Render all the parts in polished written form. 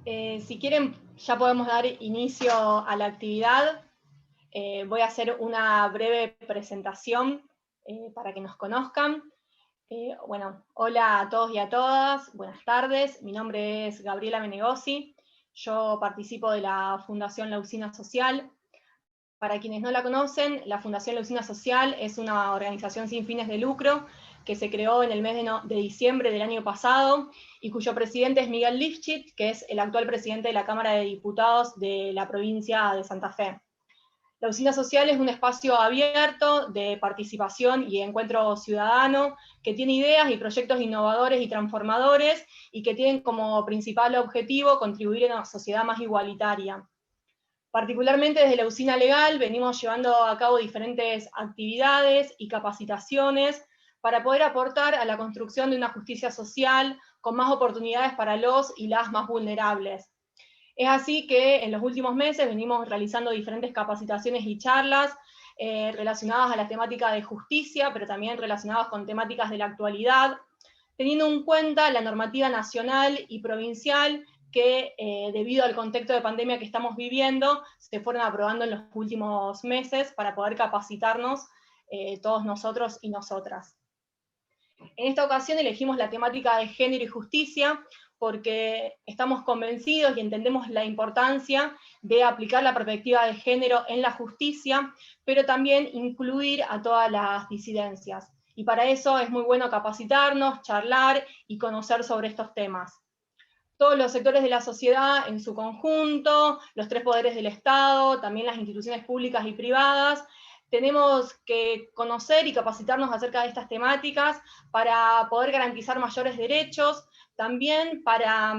Si quieren, ya podemos dar inicio a la actividad. Voy a hacer una breve presentación para que nos conozcan. Bueno, hola a todos y a todas, buenas tardes. Mi nombre es Gabriela Menegosi. Yo participo de la Fundación La Usina Social. Para quienes no la conocen, la Fundación La Usina Social es una organización sin fines de lucro que se creó en el mes de diciembre del año pasado y cuyo presidente es Miguel Lifchit, que es el actual presidente de la Cámara de Diputados de la provincia de Santa Fe. La Usina Social es un espacio abierto de participación y encuentro ciudadano que tiene ideas y proyectos innovadores y transformadores y que tienen como principal objetivo contribuir a una sociedad más igualitaria. Particularmente desde la Usina Legal venimos llevando a cabo diferentes actividades y capacitaciones para poder aportar a la construcción de una justicia social con más oportunidades para los y las más vulnerables. Es así que en los últimos meses venimos realizando diferentes capacitaciones y charlas relacionadas a la temática de justicia, pero también relacionadas con temáticas de la actualidad, teniendo en cuenta la normativa nacional y provincial que debido al contexto de pandemia que estamos viviendo, se fueron aprobando en los últimos meses para poder capacitarnos todos nosotros y nosotras. En esta ocasión elegimos la temática de género y justicia porque estamos convencidos y entendemos la importancia de aplicar la perspectiva de género en la justicia, pero también incluir a todas las disidencias. Y para eso es muy bueno capacitarnos, charlar y conocer sobre estos temas. Todos los sectores de la sociedad en su conjunto, los tres poderes del Estado, también las instituciones públicas y privadas, tenemos que conocer y capacitarnos acerca de estas temáticas para poder garantizar mayores derechos, también para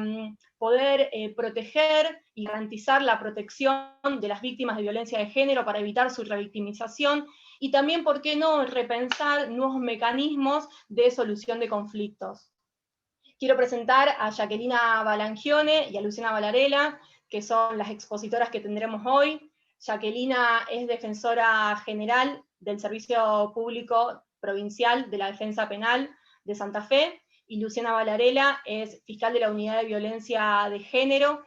poder proteger y garantizar la protección de las víctimas de violencia de género para evitar su revictimización, y también, ¿por qué no?, repensar nuevos mecanismos de solución de conflictos. Quiero presentar a Jacquelina Balangione y a Luciana Valarela, que son las expositoras que tendremos hoy. Jacquelina es defensora general del Servicio Público Provincial de la Defensa Penal de Santa Fe, y Luciana Valarela es fiscal de la Unidad de Violencia de Género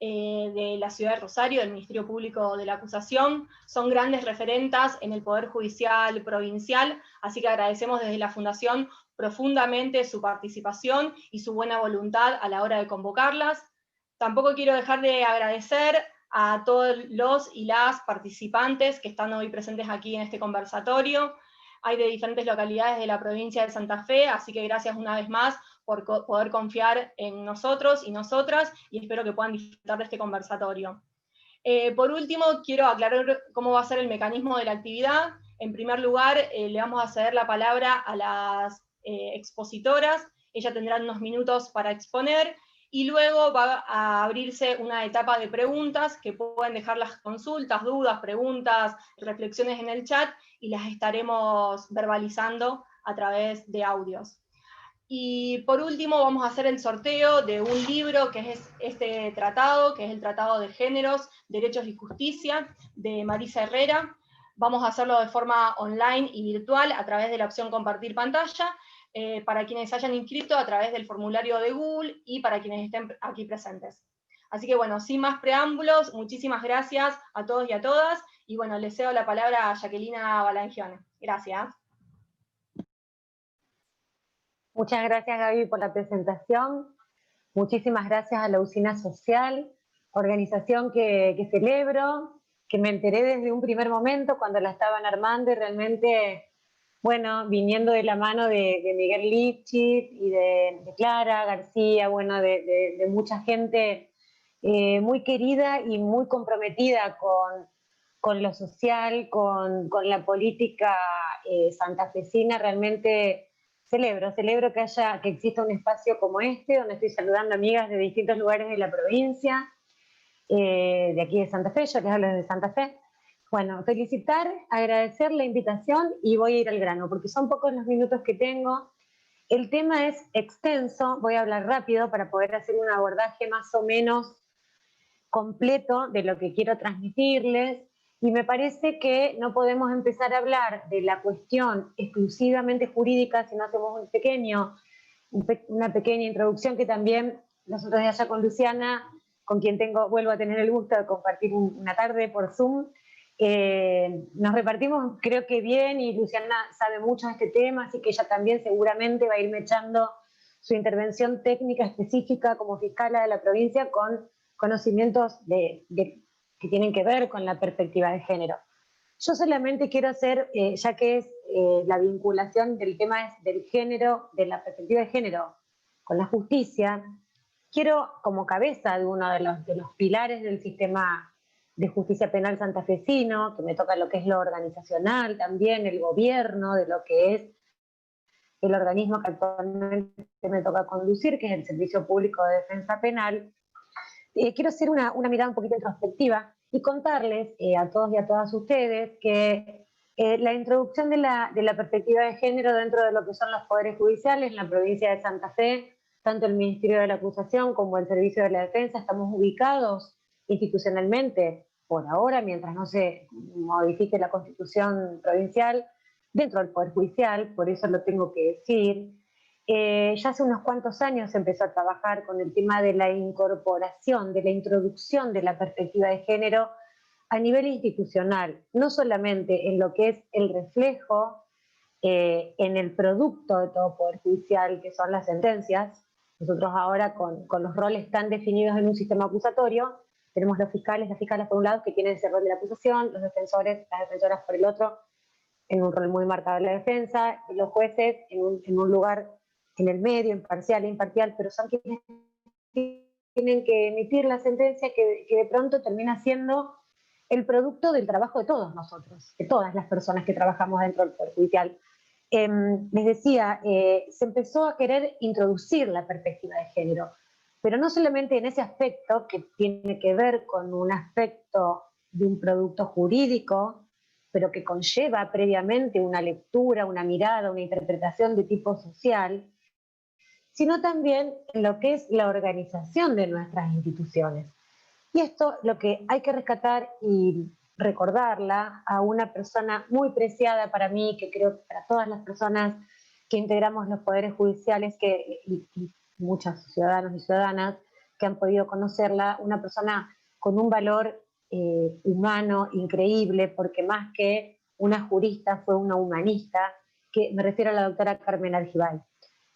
de la Ciudad de Rosario, del Ministerio Público de la Acusación. Son grandes referentas en el Poder Judicial Provincial, así que agradecemos desde la Fundación profundamente su participación y su buena voluntad a la hora de convocarlas. Tampoco quiero dejar de agradecer a todos los y las participantes que están hoy presentes aquí en este conversatorio. Hay de diferentes localidades de la provincia de Santa Fe, así que gracias una vez más por poder confiar en nosotros y nosotras, y espero que puedan disfrutar de este conversatorio. Por último, quiero aclarar cómo va a ser el mecanismo de la actividad. En primer lugar, le vamos a ceder la palabra a las expositoras. Ellas tendrán unos minutos para exponer, y luego va a abrirse una etapa de preguntas que pueden dejar las consultas, dudas, preguntas, reflexiones en el chat, y las estaremos verbalizando a través de audios. Y por último vamos a hacer el sorteo de un libro que es este tratado, que es el Tratado de Géneros, Derechos y Justicia, de Marisa Herrera. Vamos a hacerlo de forma online y virtual a través de la opción compartir pantalla, para quienes hayan inscrito a través del formulario de Google y para quienes estén aquí presentes. Así que bueno, sin más preámbulos, muchísimas gracias a todos y a todas, y bueno, les cedo la palabra a Jacquelina Balangione. Gracias. Muchas gracias, Gaby, por la presentación. Muchísimas gracias a la Usina Social, organización que celebro, que me enteré desde un primer momento cuando la estaban armando, y realmente, bueno, viniendo de la mano de Miguel Lifchit y de Clara García, bueno, de mucha gente muy querida y muy comprometida con lo social, con la política santafesina. Realmente celebro que exista un espacio como este, donde estoy saludando amigas de distintos lugares de la provincia, de aquí de Santa Fe. Yo les hablo desde Santa Fe. Bueno, felicitar, agradecer la invitación, y voy a ir al grano, porque son pocos los minutos que tengo. El tema es extenso, voy a hablar rápido para poder hacer un abordaje más o menos completo de lo que quiero transmitirles. Y me parece que no podemos empezar a hablar de la cuestión exclusivamente jurídica si no hacemos una pequeña introducción, que también nosotros de allá con Luciana con quien vuelvo a tener el gusto de compartir una tarde por Zoom. Nos repartimos creo que bien, y Luciana sabe mucho de este tema, así que ella también seguramente va a irme echando su intervención técnica específica como fiscala de la provincia con conocimientos que tienen que ver con la perspectiva de género. Yo solamente quiero hacer, ya que es la vinculación del tema del género, de la perspectiva de género con la justicia, quiero, como cabeza de uno de los pilares del sistema de justicia penal santafesino, que me toca lo que es lo organizacional también, el gobierno, de lo que es el organismo que actualmente me toca conducir, que es el Servicio Público de Defensa Penal, quiero hacer una mirada un poquito introspectiva y contarles a todos y a todas ustedes que la introducción de la perspectiva de género dentro de lo que son los poderes judiciales en la provincia de Santa Fe, tanto el Ministerio de la Acusación como el Servicio de la Defensa, estamos ubicados institucionalmente, por ahora, mientras no se modifique la Constitución provincial, dentro del Poder Judicial, por eso lo tengo que decir. Ya hace unos cuantos años se empezó a trabajar con el tema de la incorporación, de la introducción de la perspectiva de género a nivel institucional, no solamente en lo que es el reflejo en el producto de todo Poder Judicial, que son las sentencias. Nosotros ahora con los roles tan definidos en un sistema acusatorio, tenemos los fiscales, las fiscales por un lado, que tienen ese rol de la acusación, los defensores, las defensoras por el otro, en un rol muy marcado de la defensa, y los jueces en un lugar en el medio, imparcial e imparcial, pero son quienes tienen que emitir la sentencia que de pronto termina siendo el producto del trabajo de todos nosotros, de todas las personas que trabajamos dentro del Poder Judicial. Les decía, se empezó a querer introducir la perspectiva de género, pero no solamente en ese aspecto que tiene que ver con un aspecto de un producto jurídico, pero que conlleva previamente una lectura, una mirada, una interpretación de tipo social, sino también en lo que es la organización de nuestras instituciones. Y esto lo que hay que rescatar y recordarla a una persona muy preciada para mí, que creo que para todas las personas que integramos los poderes judiciales, y muchos ciudadanos y ciudadanas que han podido conocerla, una persona con un valor humano increíble, porque más que una jurista fue una humanista, que me refiero a la doctora Carmen Argibay.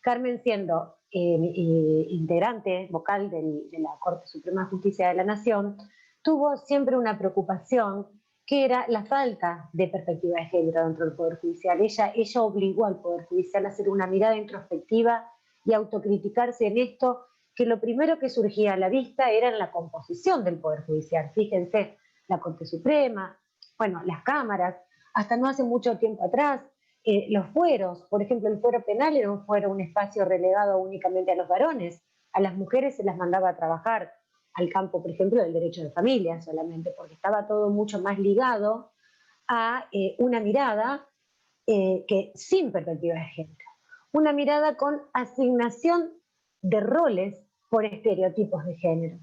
Carmen, siendo integrante vocal de la Corte Suprema de Justicia de la Nación, tuvo siempre una preocupación que era la falta de perspectiva de género dentro del Poder Judicial. Ella obligó al Poder Judicial a hacer una mirada introspectiva y autocriticarse en esto, que lo primero que surgía a la vista era en la composición del Poder Judicial. Fíjense, la Corte Suprema, bueno, las cámaras, hasta no hace mucho tiempo atrás, los fueros, por ejemplo, el fuero penal era un espacio relegado únicamente a los varones, a las mujeres se las mandaba a trabajar al campo, por ejemplo, del derecho de familia solamente, porque estaba todo mucho más ligado a una mirada que sin perspectiva de género, una mirada con asignación de roles por estereotipos de género.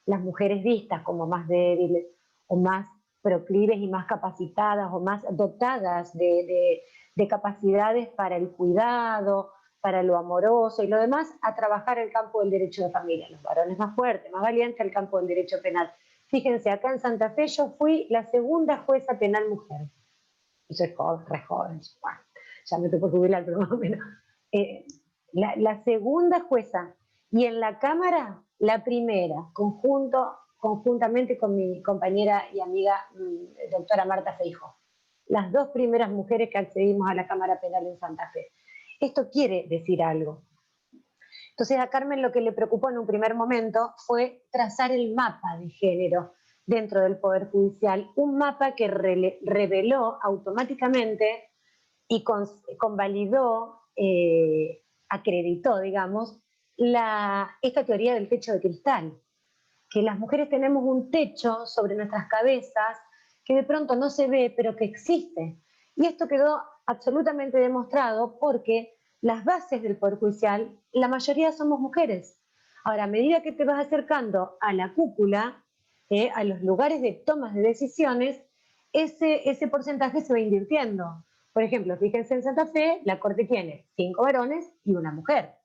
Las mujeres vistas como más débiles o más proclives y más capacitadas o más dotadas de capacidades para el cuidado, para lo amoroso y lo demás, a trabajar el campo del derecho de familia. Los varones más fuertes, más valientes, el campo del derecho penal. Fíjense, acá en Santa Fe yo fui la segunda jueza penal mujer. Y soy joven, re joven, bueno, ya me estoy por jubilar, pero más o menos. La segunda jueza, y en la Cámara, la primera, conjuntamente con mi compañera y amiga doctora Marta Feijó. Las dos primeras mujeres que accedimos a la Cámara Penal en Santa Fe. Esto quiere decir algo. Entonces a Carmen lo que le preocupó en un primer momento fue trazar el mapa de género dentro del Poder Judicial, un mapa que reveló automáticamente y convalidó, acreditó, digamos, esta teoría del techo de cristal, que las mujeres tenemos un techo sobre nuestras cabezas que de pronto no se ve, pero que existe. Y esto quedó absolutamente demostrado porque las bases del Poder Judicial, la mayoría somos mujeres. Ahora, a medida que te vas acercando a la cúpula, a los lugares de tomas de decisiones, ese porcentaje se va invirtiendo. Por ejemplo, fíjense en Santa Fe, la Corte tiene 5 varones y una mujer.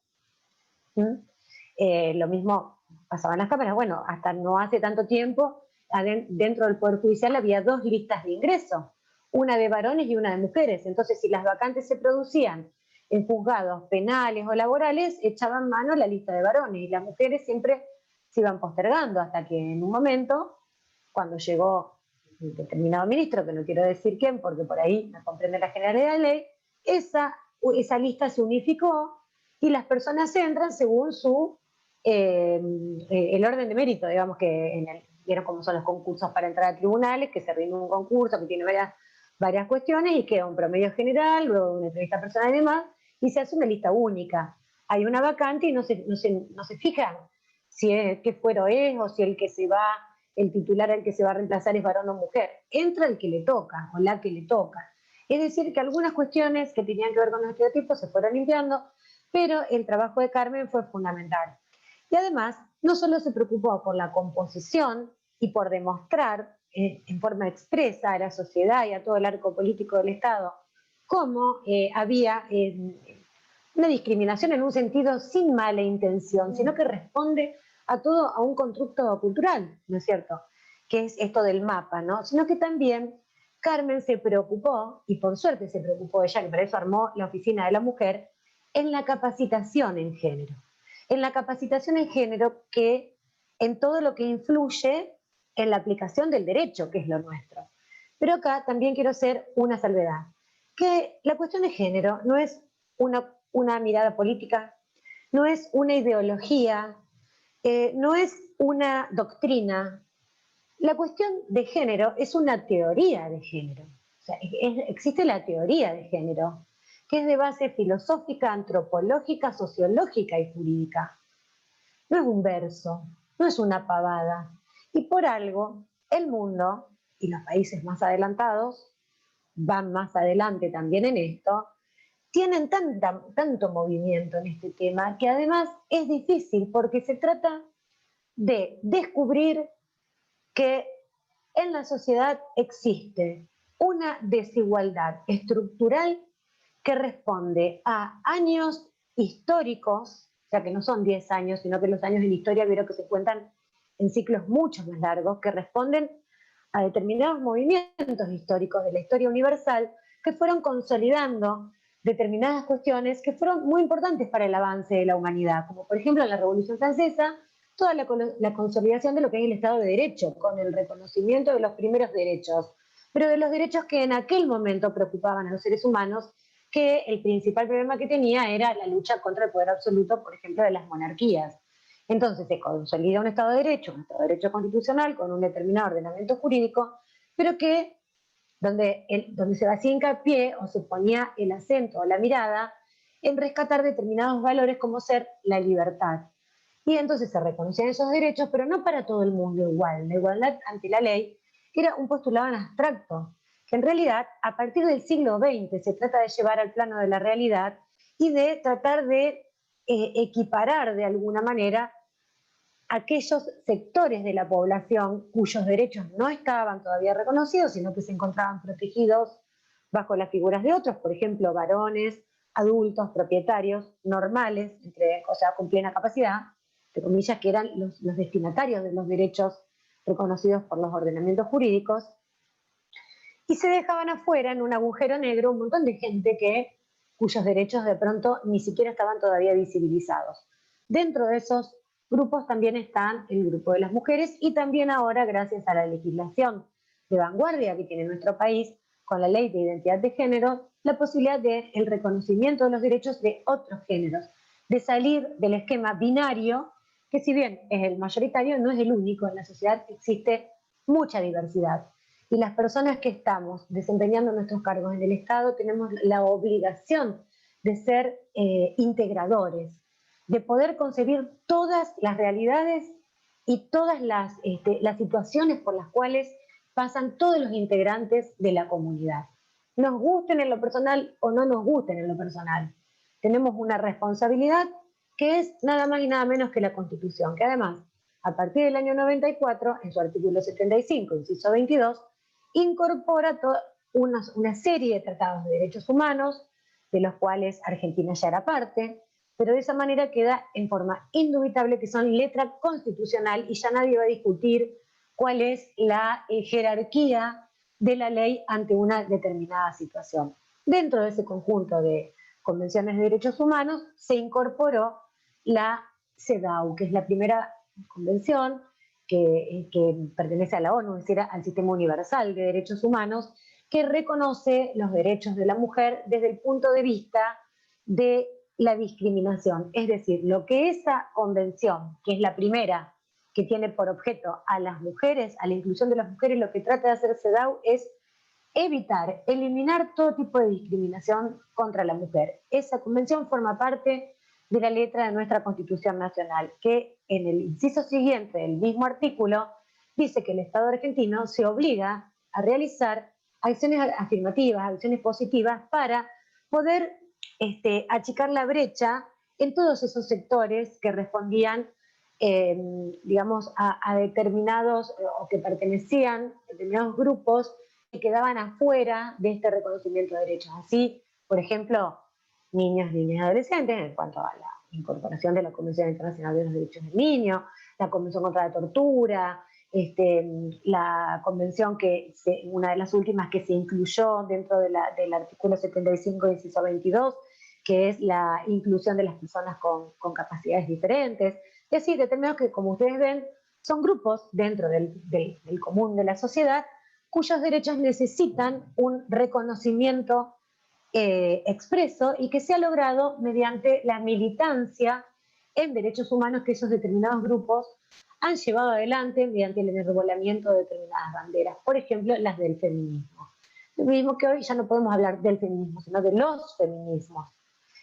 Lo mismo pasaban las cámaras. Bueno, hasta no hace tanto tiempo, dentro del Poder Judicial había 2 listas de ingreso, una de varones y una de mujeres. Entonces, si las vacantes se producían en juzgados penales o laborales, echaban mano a la lista de varones y las mujeres siempre se iban postergando hasta que en un momento, cuando llegó un determinado ministro, que no quiero decir quién, porque por ahí no comprende la generalidad de la ley, esa lista se unificó y las personas entran según el orden de mérito, digamos que vieron cómo son los concursos para entrar a tribunales, que se rinde un concurso que tiene varias cuestiones y queda un promedio general, luego una entrevista personal y demás, y se hace una lista única. Hay una vacante y no se fijan si qué fuero es o si el que se va, el titular al que se va a reemplazar es varón o mujer. Entra el que le toca o la que le toca. Es decir, que algunas cuestiones que tenían que ver con los estereotipos se fueron limpiando, pero el trabajo de Carmen fue fundamental. Y además, no solo se preocupó por la composición y por demostrar en forma expresa a la sociedad y a todo el arco político del Estado cómo había una discriminación en un sentido sin mala intención, sino que responde a un constructo cultural, ¿no es cierto? Que es esto del mapa, ¿no? Sino que también Carmen se preocupó, y por suerte se preocupó ella, que para eso armó la Oficina de la Mujer, en la capacitación en género. En la capacitación en género que en todo lo que influye en la aplicación del derecho, que es lo nuestro. Pero acá también quiero hacer una salvedad, que la cuestión de género no es una mirada política, no es una ideología, no es una doctrina. La cuestión de género es una teoría de género. O sea, existe la teoría de género, que es de base filosófica, antropológica, sociológica y jurídica. No es un verso, no es una pavada. Y por algo, el mundo y los países más adelantados van más adelante también en esto, tienen tanto movimiento en este tema que además es difícil porque se trata de descubrir que en la sociedad existe una desigualdad estructural que responde a años históricos, o sea que no son 10 años, sino que los años en historia vieron que se cuentan en ciclos mucho más largos, que responden a determinados movimientos históricos de la historia universal que fueron consolidando determinadas cuestiones que fueron muy importantes para el avance de la humanidad, como por ejemplo en la Revolución Francesa, toda la consolidación de lo que es el Estado de Derecho, con el reconocimiento de los primeros derechos, pero de los derechos que en aquel momento preocupaban a los seres humanos, que el principal problema que tenía era la lucha contra el poder absoluto, por ejemplo, de las monarquías. Entonces se consolida un Estado de Derecho constitucional con un determinado ordenamiento jurídico, pero que donde se hacía hincapié o se ponía el acento o la mirada en rescatar determinados valores como ser la libertad. Y entonces se reconocían esos derechos, pero no para todo el mundo igual. La igualdad ante la ley era un postulado en abstracto, que en realidad a partir del siglo XX se trata de llevar al plano de la realidad y de tratar de equiparar de alguna manera aquellos sectores de la población cuyos derechos no estaban todavía reconocidos, sino que se encontraban protegidos bajo las figuras de otros, por ejemplo, varones, adultos, propietarios, normales, o sea, con plena capacidad, entre comillas, que eran los destinatarios de los derechos reconocidos por los ordenamientos jurídicos, y se dejaban afuera en un agujero negro un montón de gente cuyos derechos de pronto ni siquiera estaban todavía visibilizados. Dentro de esos grupos también están el grupo de las mujeres y también ahora, gracias a la legislación de vanguardia que tiene nuestro país, con la ley de identidad de género, la posibilidad del reconocimiento de los derechos de otros géneros, de salir del esquema binario, que si bien es el mayoritario, no es el único. En la sociedad existe mucha diversidad. Y las personas que estamos desempeñando nuestros cargos en el Estado tenemos la obligación de ser integradores, de poder concebir todas las realidades y todas las situaciones por las cuales pasan todos los integrantes de la comunidad. Nos gusten en lo personal o no nos gusten en lo personal. Tenemos una responsabilidad que es nada más y nada menos que la Constitución, que además, a partir del año 94, en su artículo 75, inciso 22, incorpora una serie de tratados de derechos humanos, de los cuales Argentina ya era parte, pero de esa manera queda en forma indubitable que son letra constitucional y ya nadie va a discutir cuál es la jerarquía de la ley ante una determinada situación. Dentro de ese conjunto de convenciones de derechos humanos se incorporó la CEDAW, que es la primera convención que pertenece a la ONU, es decir, al Sistema Universal de Derechos Humanos, que reconoce los derechos de la mujer desde el punto de vista de la discriminación. Es decir, lo que esa convención, que es la primera que tiene por objeto a las mujeres, a la inclusión de las mujeres, lo que trata de hacer CEDAW es evitar, eliminar todo tipo de discriminación contra la mujer. Esa convención forma parte de la letra de nuestra Constitución Nacional, que en el inciso siguiente del mismo artículo dice que el Estado argentino se obliga a realizar acciones afirmativas, acciones positivas para poder achicar la brecha en todos esos sectores que respondían, digamos, a determinados o que pertenecían a determinados grupos que quedaban afuera de este reconocimiento de derechos. Así, por ejemplo, niños, niñas y adolescentes, en cuanto a la incorporación de la Convención Internacional de los Derechos del Niño, la Convención contra la Tortura, la convención una de las últimas que se incluyó dentro del artículo 75, inciso 22, que es la inclusión de las personas con capacidades diferentes. Y así, determinados que, como ustedes ven, son grupos dentro del común de la sociedad cuyos derechos necesitan un reconocimiento expreso y que se ha logrado mediante la militancia en derechos humanos que esos determinados grupos han llevado adelante mediante el enarbolamiento de determinadas banderas, por ejemplo, las del feminismo. Lo mismo que hoy ya no podemos hablar del feminismo, sino de los feminismos,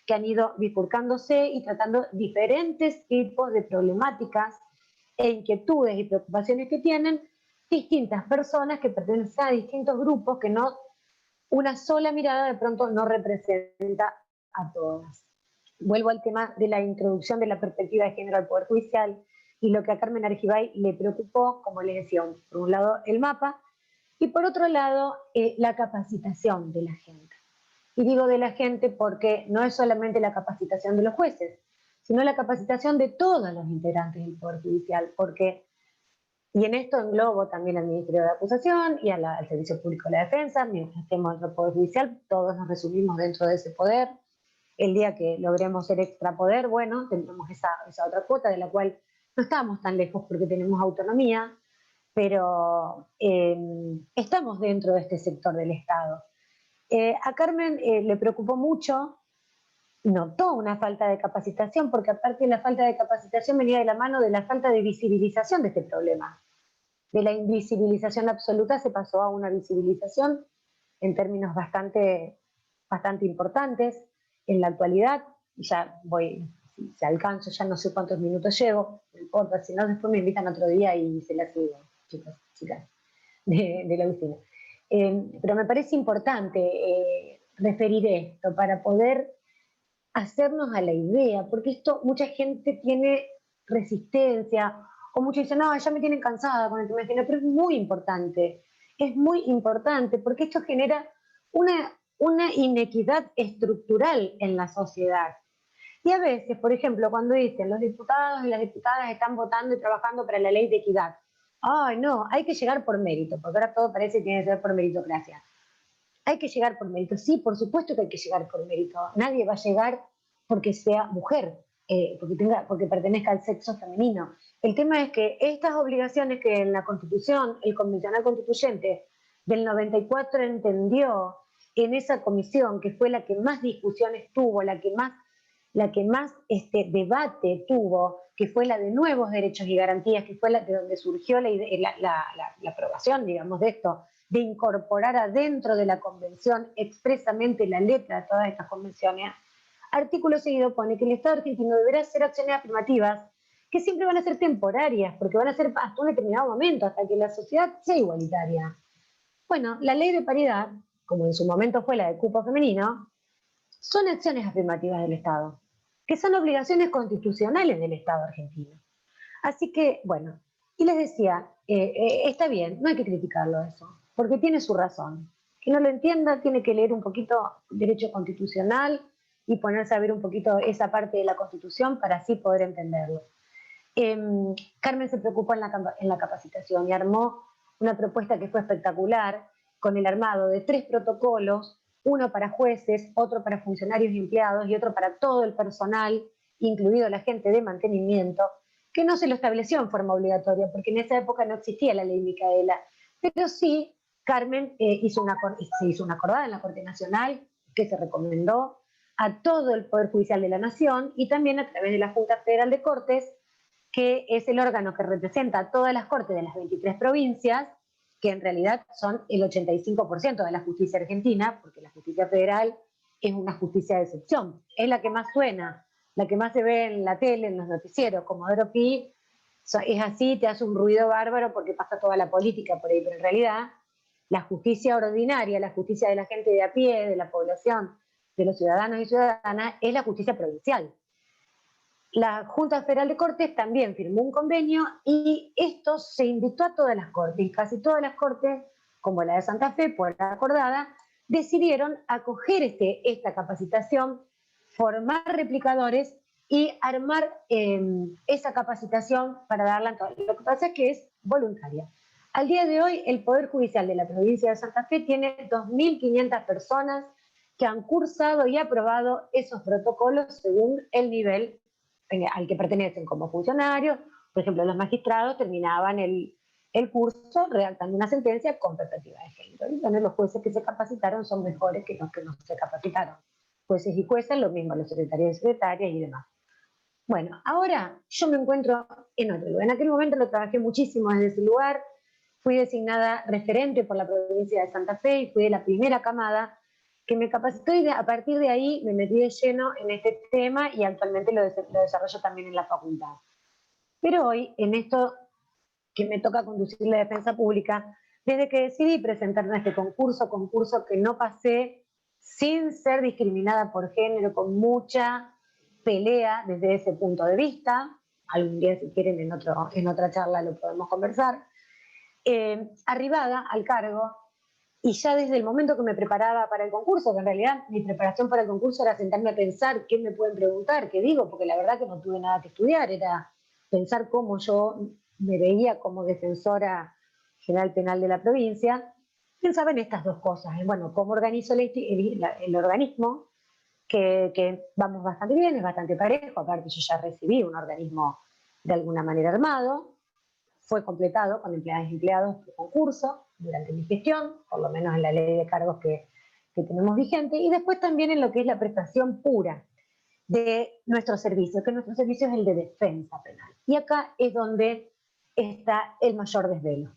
que han ido bifurcándose y tratando diferentes tipos de problemáticas e inquietudes y preocupaciones que tienen distintas personas que pertenecen a distintos grupos que no, una sola mirada de pronto no representa a todas. Vuelvo al tema de la introducción de la perspectiva de género al Poder Judicial y lo que a Carmen Argibay le preocupó, como les decía, por un lado el mapa y por otro lado la capacitación de la gente. Y digo de la gente porque no es solamente la capacitación de los jueces, sino la capacitación de todos los integrantes del Poder Judicial, porque, y en esto englobo también al Ministerio de Acusación y al Servicio Público de la Defensa, mientras estemos dentro del Poder Judicial, todos nos resumimos dentro de ese poder. El día que logremos ser extrapoder, bueno, tendremos esa otra cuota de la cual no estamos tan lejos porque tenemos autonomía, pero estamos dentro de este sector del Estado. A Carmen le preocupó mucho, notó una falta de capacitación, porque aparte de la falta de capacitación venía de la mano de la falta de visibilización de este problema. De la invisibilización absoluta se pasó a una visibilización en términos bastante importantes. En la actualidad, ya voy, si alcanzo, ya no sé cuántos minutos llevo, no importa, si no después me invitan otro día y se las sigo, chicos, chicas, de la oficina. Pero me parece importante referir esto para poder hacernos a la idea, porque esto mucha gente tiene resistencia, o muchos dicen, no, ya me tienen cansada con el tema de género, pero es muy importante, porque esto genera una inequidad estructural en la sociedad. Y a veces, por ejemplo, cuando dicen los diputados y las diputadas están votando y trabajando para la ley de equidad, ay, no, hay que llegar por mérito, porque ahora todo parece que tiene que ser por meritocracia. Hay que llegar por mérito, sí, por supuesto que hay que llegar por mérito. Nadie va a llegar porque sea mujer, porque pertenezca al sexo femenino. El tema es que estas obligaciones que en la Constitución, el Convencional Constituyente del 94 entendió en esa comisión, que fue la que más discusiones tuvo, la que más debate tuvo, que fue la de nuevos derechos y garantías, que fue la de donde surgió la aprobación, digamos, de esto, de incorporar adentro de la convención expresamente la letra de todas estas convenciones. Artículo seguido pone que el Estado argentino deberá hacer acciones afirmativas que siempre van a ser temporarias, porque van a ser hasta un determinado momento, hasta que la sociedad sea igualitaria. Bueno, la ley de paridad, como en su momento fue la de cupo femenino, son acciones afirmativas del Estado, que son obligaciones constitucionales del Estado argentino. Así que, bueno, y les decía, está bien, no hay que criticarlo eso, porque tiene su razón. Quien no lo entienda tiene que leer un poquito derecho constitucional y ponerse a ver un poquito esa parte de la Constitución para así poder entenderlo. Carmen se preocupó en la capacitación y armó una propuesta que fue espectacular, con el armado de 3 protocolos, uno para jueces, otro para funcionarios y empleados y otro para todo el personal, incluido la gente de mantenimiento, que no se lo estableció en forma obligatoria, porque en esa época no existía la ley Micaela, pero sí Carmen se hizo una acordada en la Corte Nacional que se recomendó a todo el Poder Judicial de la Nación y también a través de la Junta Federal de Cortes, que es el órgano que representa a todas las cortes de las 23 provincias, que en realidad son el 85% de la justicia argentina, porque la justicia federal es una justicia de excepción. Es la que más suena, la que más se ve en la tele, en los noticieros. Comodoro Pi es así, te hace un ruido bárbaro porque pasa toda la política por ahí, pero en realidad la justicia ordinaria, la justicia de la gente de a pie, de la población, de los ciudadanos y ciudadanas, es la justicia provincial. La Junta Federal de Cortes también firmó un convenio y esto se invitó a todas las cortes, y casi todas las cortes, como la de Santa Fe, por la acordada, decidieron acoger esta capacitación, formar replicadores y armar esa capacitación para darla a todos. Lo que pasa es que es voluntaria. Al día de hoy, el Poder Judicial de la provincia de Santa Fe tiene 2.500 personas que han cursado y aprobado esos protocolos según el nivel al que pertenecen como funcionarios. Por ejemplo, los magistrados terminaban el curso redactando una sentencia con perspectiva de género. Y bueno, los jueces que se capacitaron son mejores que los que no se capacitaron. Jueces y jueces, lo mismo los secretarios y secretarias y demás. Bueno, ahora yo me encuentro en otro lugar. En aquel momento lo trabajé muchísimo desde ese lugar. Fui designada referente por la provincia de Santa Fe y fui de la primera camada que me capacitó y a partir de ahí me metí de lleno en este tema y actualmente lo desarrollo también en la facultad. Pero hoy, en esto que me toca conducir la defensa pública, desde que decidí presentarme a este concurso que no pasé sin ser discriminada por género, con mucha pelea desde ese punto de vista, algún día si quieren en otra charla lo podemos conversar, arribada al cargo. Y ya desde el momento que me preparaba para el concurso, que en realidad mi preparación para el concurso era sentarme a pensar qué me pueden preguntar, qué digo, porque la verdad que no tuve nada que estudiar, era pensar cómo yo me veía como defensora general penal de la provincia. Pensaba en estas dos cosas, en bueno, cómo organizo el organismo, que vamos bastante bien, es bastante parejo, aparte yo ya recibí un organismo de alguna manera armado, fue completado con empleadas y empleados por concurso durante mi gestión, por lo menos en la ley de cargos que tenemos vigente, y después también en lo que es la prestación pura de nuestro servicio, que nuestro servicio es el de defensa penal. Y acá es donde está el mayor desvelo.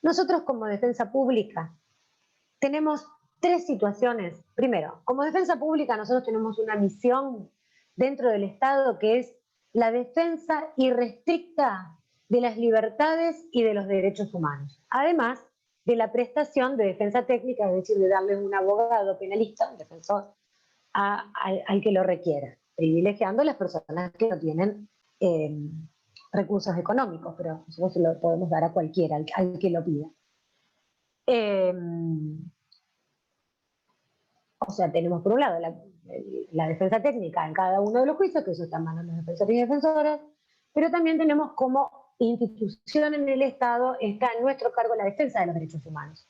Nosotros como defensa pública tenemos 3 situaciones. Primero, como defensa pública nosotros tenemos una misión dentro del Estado que es la defensa irrestricta de las libertades y de los derechos humanos. Además de la prestación de defensa técnica, es decir, de darle un abogado penalista, un defensor, al que lo requiera, privilegiando a las personas que no tienen recursos económicos, pero nosotros se lo podemos dar a cualquiera, al que lo pida. O sea, tenemos por un lado la defensa técnica en cada uno de los juicios, que eso está en manos de los defensores y defensoras, pero también tenemos como institución en el Estado está en nuestro cargo la defensa de los derechos humanos.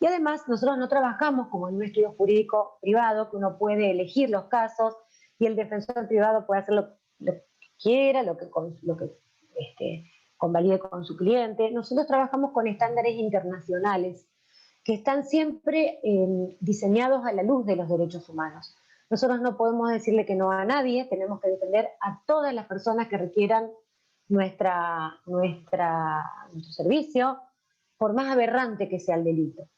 Y además nosotros no trabajamos como en un estudio jurídico privado, que uno puede elegir los casos y el defensor privado puede hacer lo que quiera, lo que convalide con su cliente. Nosotros trabajamos con estándares internacionales que están siempre diseñados a la luz de los derechos humanos. Nosotros no podemos decirle que no a nadie, tenemos que defender a todas las personas que requieran nuestro servicio, por más aberrante que sea el delito.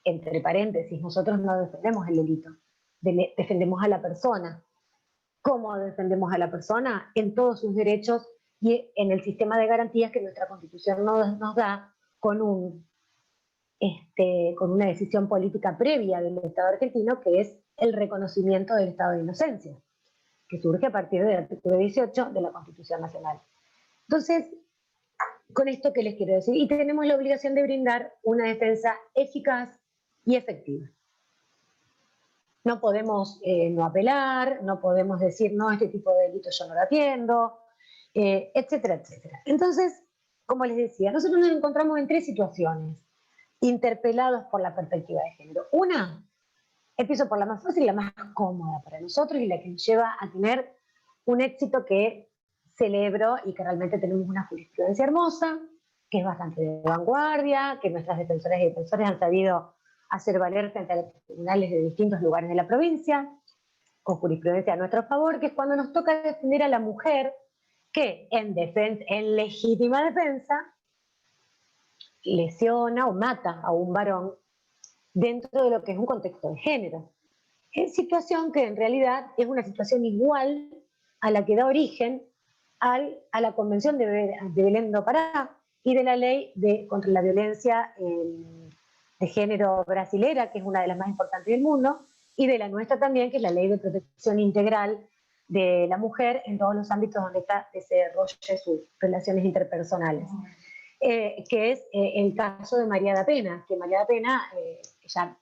Entre paréntesis, nosotros no defendemos el delito, defendemos a la persona. ¿Cómo defendemos a la persona? En todos sus derechos y en el sistema de garantías que nuestra Constitución nos da con una decisión política previa del Estado argentino, que es el reconocimiento del estado de inocencia, que surge a partir del artículo 18 de la Constitución Nacional. Entonces, con esto, ¿qué les quiero decir? Y tenemos la obligación de brindar una defensa eficaz y efectiva. no podemos no apelar, no podemos decir, no, este tipo de delitos yo no lo atiendo, etcétera, etcétera. Entonces, como les decía, nosotros nos encontramos en 3 situaciones, interpelados por la perspectiva de género. Una, empiezo por la más fácil y la más cómoda para nosotros y la que nos lleva a tener un éxito que celebro y que realmente tenemos una jurisprudencia hermosa, que es bastante de vanguardia, que nuestras defensoras y defensores han sabido hacer valer frente a los tribunales de distintos lugares de la provincia, con jurisprudencia a nuestro favor, que es cuando nos toca defender a la mujer que en legítima defensa lesiona o mata a un varón dentro de lo que es un contexto de género. Es situación que en realidad es una situación igual a la que da origen a la Convención de Belén do Pará y de la Ley contra la Violencia de Género brasilera, que es una de las más importantes del mundo, y de la nuestra también, que es la Ley de Protección Integral de la Mujer en todos los ámbitos donde se desarrolle sus relaciones interpersonales. Que es el caso de María da Pena, que María da Pena, ella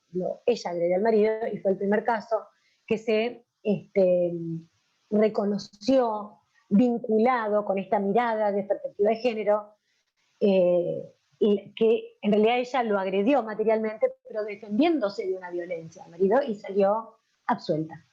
agredió al marido y fue el primer caso que se reconoció vinculado con esta mirada de perspectiva de género, y que en realidad ella lo agredió materialmente, pero defendiéndose de una violencia al marido y salió absuelta.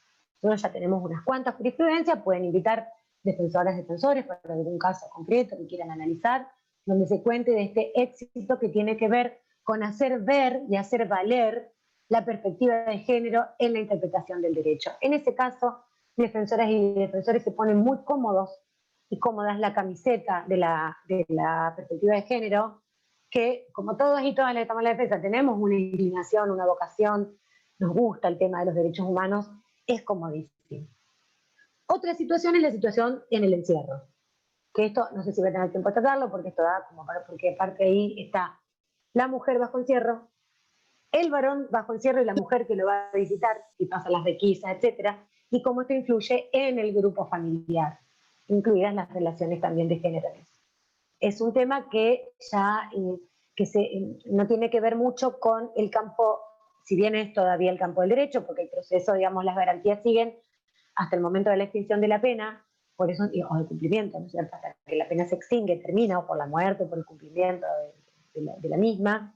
Nosotros ya tenemos unas cuantas jurisprudencias, pueden invitar defensoras, defensores para algún caso concreto que quieran analizar, donde se cuente de este éxito que tiene que ver con hacer ver y hacer valer la perspectiva de género en la interpretación del derecho. En ese caso, defensoras y defensores se ponen muy cómodos y cómodas la camiseta de la perspectiva de género, que como todos y todas las que estamos en la defensa tenemos una inclinación, una vocación, nos gusta el tema de los derechos humanos, es comodísimo. Otra situación es la situación en el encierro, que esto no sé si voy a tener tiempo de tratarlo, porque esto da como porque parte de ahí está la mujer bajo encierro, el varón bajo encierro y la mujer que lo va a visitar y pasa las requisas, etcétera, y cómo esto influye en el grupo familiar, incluidas las relaciones también de género. Es un tema que ya no tiene que ver mucho con el campo, si bien es todavía el campo del derecho, porque el proceso, digamos, las garantías siguen hasta el momento de la extinción de la pena, por eso, o del cumplimiento, ¿no es cierto? Hasta que la pena se extingue, termina, o por la muerte, o por el cumplimiento de la misma.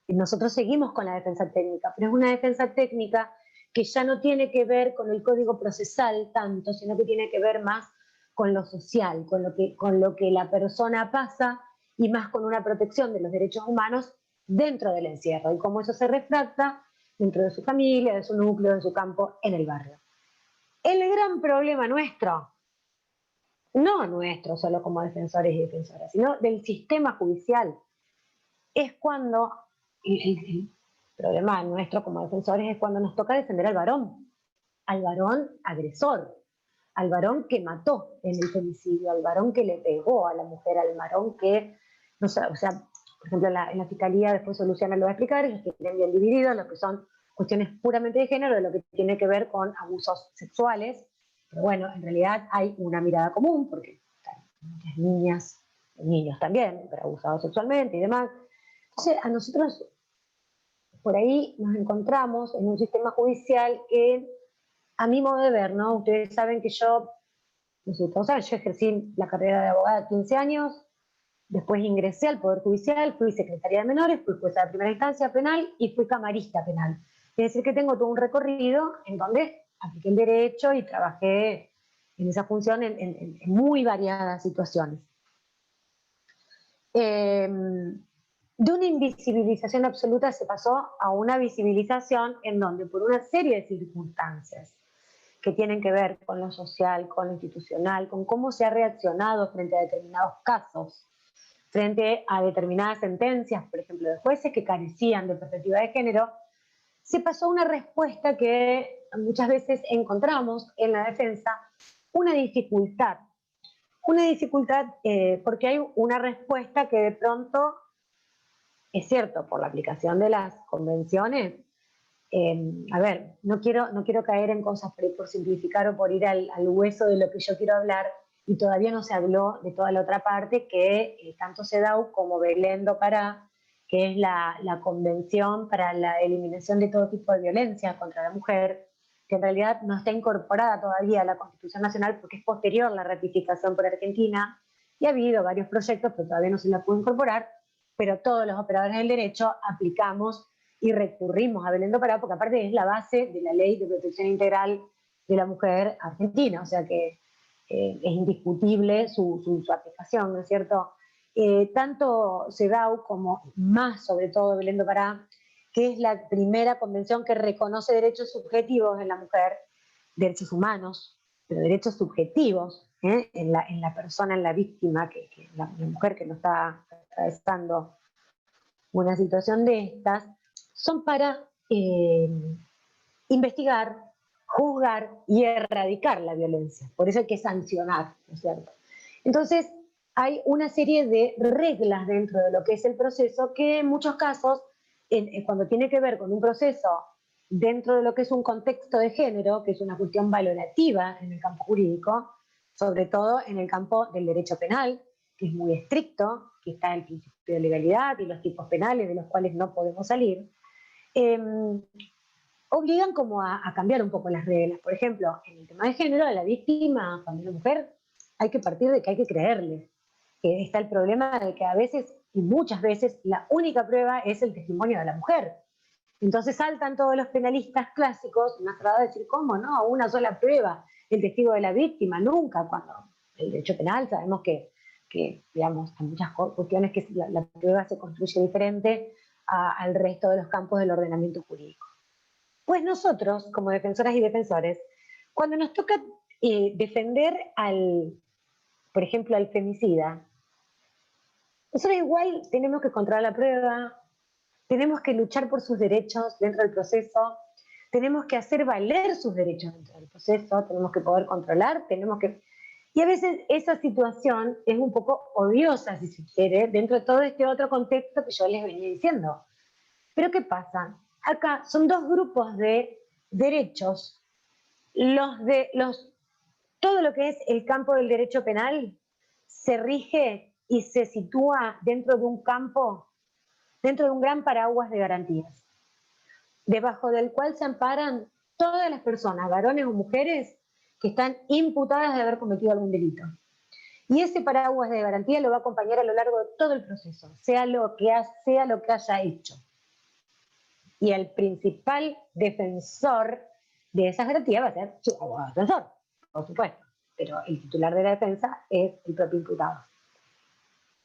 Y nosotros seguimos con la defensa técnica, pero es una defensa técnica que ya no tiene que ver con el código procesal tanto, sino que tiene que ver más con lo social, con lo que la persona pasa y más con una protección de los derechos humanos dentro del encierro y cómo eso se refracta dentro de su familia, de su núcleo, de su campo, en el barrio. El gran problema nuestro, no nuestro solo como defensores y defensoras, sino del sistema judicial, es cuando, el problema nuestro como defensores es cuando nos toca defender al varón agresor, al varón que mató en el femicidio, al varón que le pegó a la mujer, al varón que, no sé, o sea, por ejemplo, en la fiscalía, después Luciana lo va a explicar, ellos tienen bien dividido lo que son cuestiones puramente de género, de lo que tiene que ver con abusos sexuales, pero bueno, en realidad hay una mirada común, porque muchas niñas, niños también, pero abusados sexualmente y demás. Entonces, a nosotros por ahí nos encontramos en un sistema judicial que, a mi modo de ver, ¿no? Ustedes saben que yo, no sé, todos saben, yo ejercí la carrera de abogada 15 años, después ingresé al Poder Judicial, fui secretaria de menores, fui jueza de primera instancia penal y fui camarista penal. Es decir, que tengo todo un recorrido en donde apliqué el derecho y trabajé en esa función en muy variadas situaciones. De una invisibilización absoluta se pasó a una visibilización en donde por una serie de circunstancias que tienen que ver con lo social, con lo institucional, con cómo se ha reaccionado frente a determinados casos, frente a determinadas sentencias, por ejemplo, de jueces que carecían de perspectiva de género, se pasó a una respuesta que muchas veces encontramos en la defensa, una dificultad porque hay una respuesta que de pronto, es cierto, por la aplicación de las convenciones, a ver, no quiero caer en cosas por simplificar o por ir al hueso de lo que yo quiero hablar, y todavía no se habló de toda la otra parte que tanto CEDAW como Belén do Pará, que es la Convención para la Eliminación de todo tipo de violencia contra la mujer, que en realidad no está incorporada todavía a la Constitución Nacional porque es posterior la ratificación por Argentina, y ha habido varios proyectos, pero todavía no se la pudo incorporar, pero todos los operadores del derecho aplicamos y recurrimos a Belén do Pará, porque aparte es la base de la Ley de Protección Integral de la Mujer argentina, o sea que es indiscutible su aplicación, ¿no es cierto? Tanto CEDAW como más, sobre todo, Belén do Pará, que es la primera convención que reconoce derechos subjetivos en la mujer, derechos humanos, pero derechos subjetivos en la persona, en la víctima, la mujer que no está atravesando una situación de estas, son para investigar, juzgar y erradicar la violencia. Por eso hay que sancionar, ¿no es cierto? Entonces, hay una serie de reglas dentro de lo que es el proceso que en muchos casos, cuando tiene que ver con un proceso dentro de lo que es un contexto de género, que es una cuestión valorativa en el campo jurídico, sobre todo en el campo del derecho penal, que es muy estricto, que está el principio de legalidad y los tipos penales de los cuales no podemos salir, obligan como a cambiar un poco las reglas. Por ejemplo, en el tema de género, a la víctima, cuando es una mujer, hay que partir de que hay que creerle. Que está el problema de que a veces, y muchas veces, la única prueba es el testimonio de la mujer. Entonces saltan todos los penalistas clásicos y me ha tratado de decir, ¿cómo no? Una sola prueba, el testigo de la víctima, nunca, cuando el derecho penal sabemos que digamos, hay muchas cuestiones que la prueba se construye diferente al resto de los campos del ordenamiento jurídico. Pues nosotros, como defensoras y defensores, cuando nos toca defender por ejemplo, al femicida, nosotros igual tenemos que controlar la prueba, tenemos que luchar por sus derechos dentro del proceso, tenemos que hacer valer sus derechos dentro del proceso, tenemos que poder controlar, Y a veces esa situación es un poco odiosa, si se quiere, dentro de todo este otro contexto que yo les venía diciendo. Pero ¿qué pasa? Acá son dos grupos de derechos. Todo lo que es el campo del derecho penal se rige y se sitúa dentro de un campo, dentro de un gran paraguas de garantías, debajo del cual se amparan todas las personas, varones o mujeres, que están imputadas de haber cometido algún delito. Y ese paraguas de garantía lo va a acompañar a lo largo de todo el proceso, sea lo que haya hecho. Y el principal defensor de esas garantías va a ser su abogado defensor, por supuesto, pero el titular de la defensa es el propio imputado.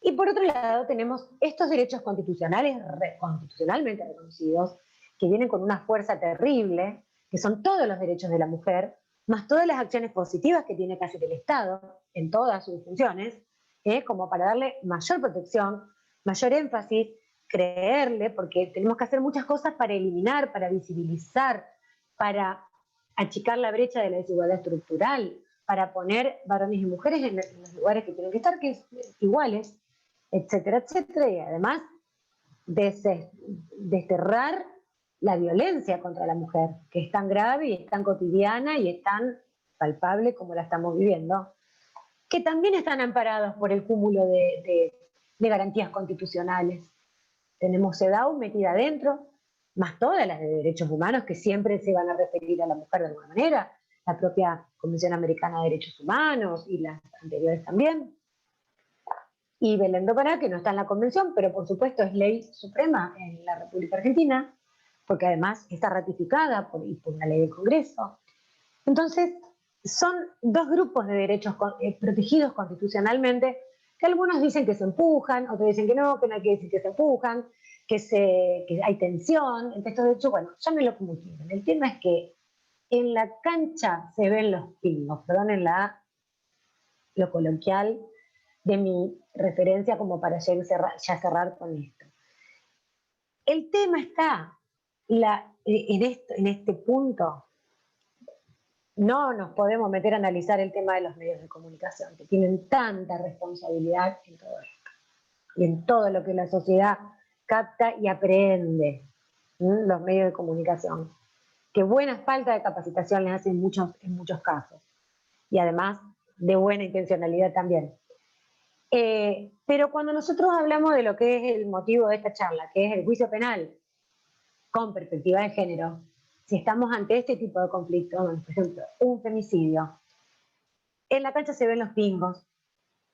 Y por otro lado tenemos estos derechos constitucionales, constitucionalmente reconocidos, que vienen con una fuerza terrible, que son todos los derechos de la mujer, más todas las acciones positivas que tiene que hacer el Estado en todas sus funciones, como para darle mayor protección, mayor énfasis, creerle, porque tenemos que hacer muchas cosas para eliminar, para visibilizar, para achicar la brecha de la desigualdad estructural, para poner varones y mujeres en los lugares que tienen que estar, que es iguales, etcétera, etcétera, y además desterrar la violencia contra la mujer, que es tan grave y es tan cotidiana y es tan palpable como la estamos viviendo, que también están amparados por el cúmulo de garantías constitucionales. Tenemos CEDAW metida adentro, más todas las de derechos humanos que siempre se van a referir a la mujer de alguna manera, la propia Convención Americana de Derechos Humanos y las anteriores también. Y Belén do Pará, que no está en la convención, pero por supuesto es ley suprema en la República Argentina, porque además está ratificada por una ley del Congreso. Entonces, son dos grupos de derechos protegidos constitucionalmente, que algunos dicen que se empujan, otros dicen que no hay que decir que se empujan, que hay tensión. Entonces, de hecho, bueno, llámenlo como quieran. El tema es que en la cancha se ven los pingos, perdonen lo coloquial de mi referencia como para ya cerrar con esto. El tema está en este punto. No nos podemos meter a analizar el tema de los medios de comunicación, que tienen tanta responsabilidad en todo esto y en todo lo que la sociedad capta y aprende, los medios de comunicación. Que buena falta de capacitación les hacen en muchos casos y además de buena intencionalidad también. Pero cuando nosotros hablamos de lo que es el motivo de esta charla, que es el juicio penal con perspectiva de género, si estamos ante este tipo de conflictos, por ejemplo, un femicidio, en la cancha se ven los pingos,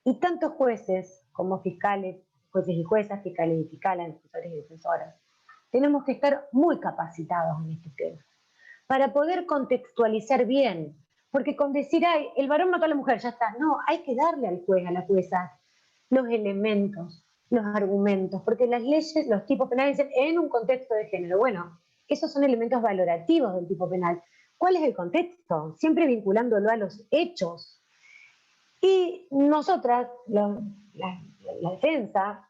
y tanto jueces como fiscales, jueces y juezas, fiscales y fiscalas, defensores y defensoras, tenemos que estar muy capacitados en este tema, para poder contextualizar bien, porque con decir, ay, el varón mató a la mujer, ya está, no, hay que darle al juez, a la jueza, los elementos, los argumentos, porque las leyes, los tipos penales dicen en un contexto de género. Bueno, esos son elementos valorativos del tipo penal. ¿Cuál es el contexto? Siempre vinculándolo a los hechos. Y nosotras, la defensa,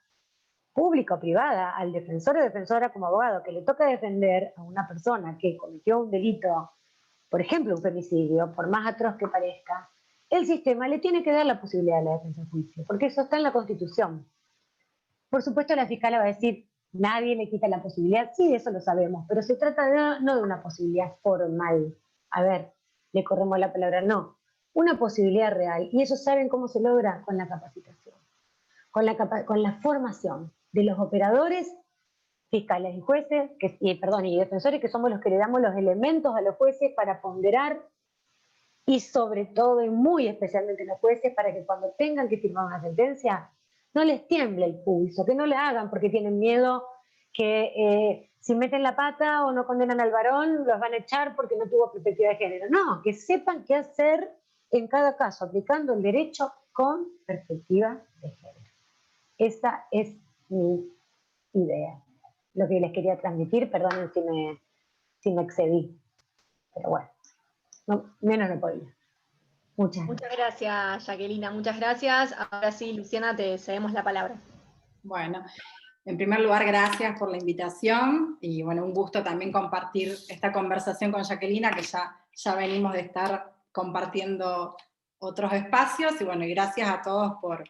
pública o privada, al defensor o defensora como abogado que le toca defender a una persona que cometió un delito, por ejemplo, un femicidio, por más atroz que parezca, el sistema le tiene que dar la posibilidad de la defensa en juicio, porque eso está en la Constitución. Por supuesto, la fiscal va a decir, nadie le quita la posibilidad, sí, eso lo sabemos, pero se trata no de una posibilidad formal. A ver, le corremos la palabra, no, una posibilidad real. Y ellos saben cómo se logra con la capacitación, con la formación de los operadores, fiscales y jueces, y defensores, que somos los que le damos los elementos a los jueces para ponderar, y sobre todo y muy especialmente los jueces, para que cuando tengan que firmar una sentencia no les tiemble el pulso, que no le hagan porque tienen miedo que si meten la pata o no condenan al varón los van a echar porque no tuvo perspectiva de género. No, que sepan qué hacer en cada caso, aplicando el derecho con perspectiva de género. Esa es mi idea, lo que les quería transmitir. Perdonen si me excedí, pero bueno, no, menos no podía. Muchas gracias, Jacquelina, muchas gracias. Ahora sí, Luciana, te cedemos la palabra. Bueno, en primer lugar, gracias por la invitación y bueno, un gusto también compartir esta conversación con Jacquelina, que ya venimos de estar compartiendo otros espacios, y bueno, y gracias a todos por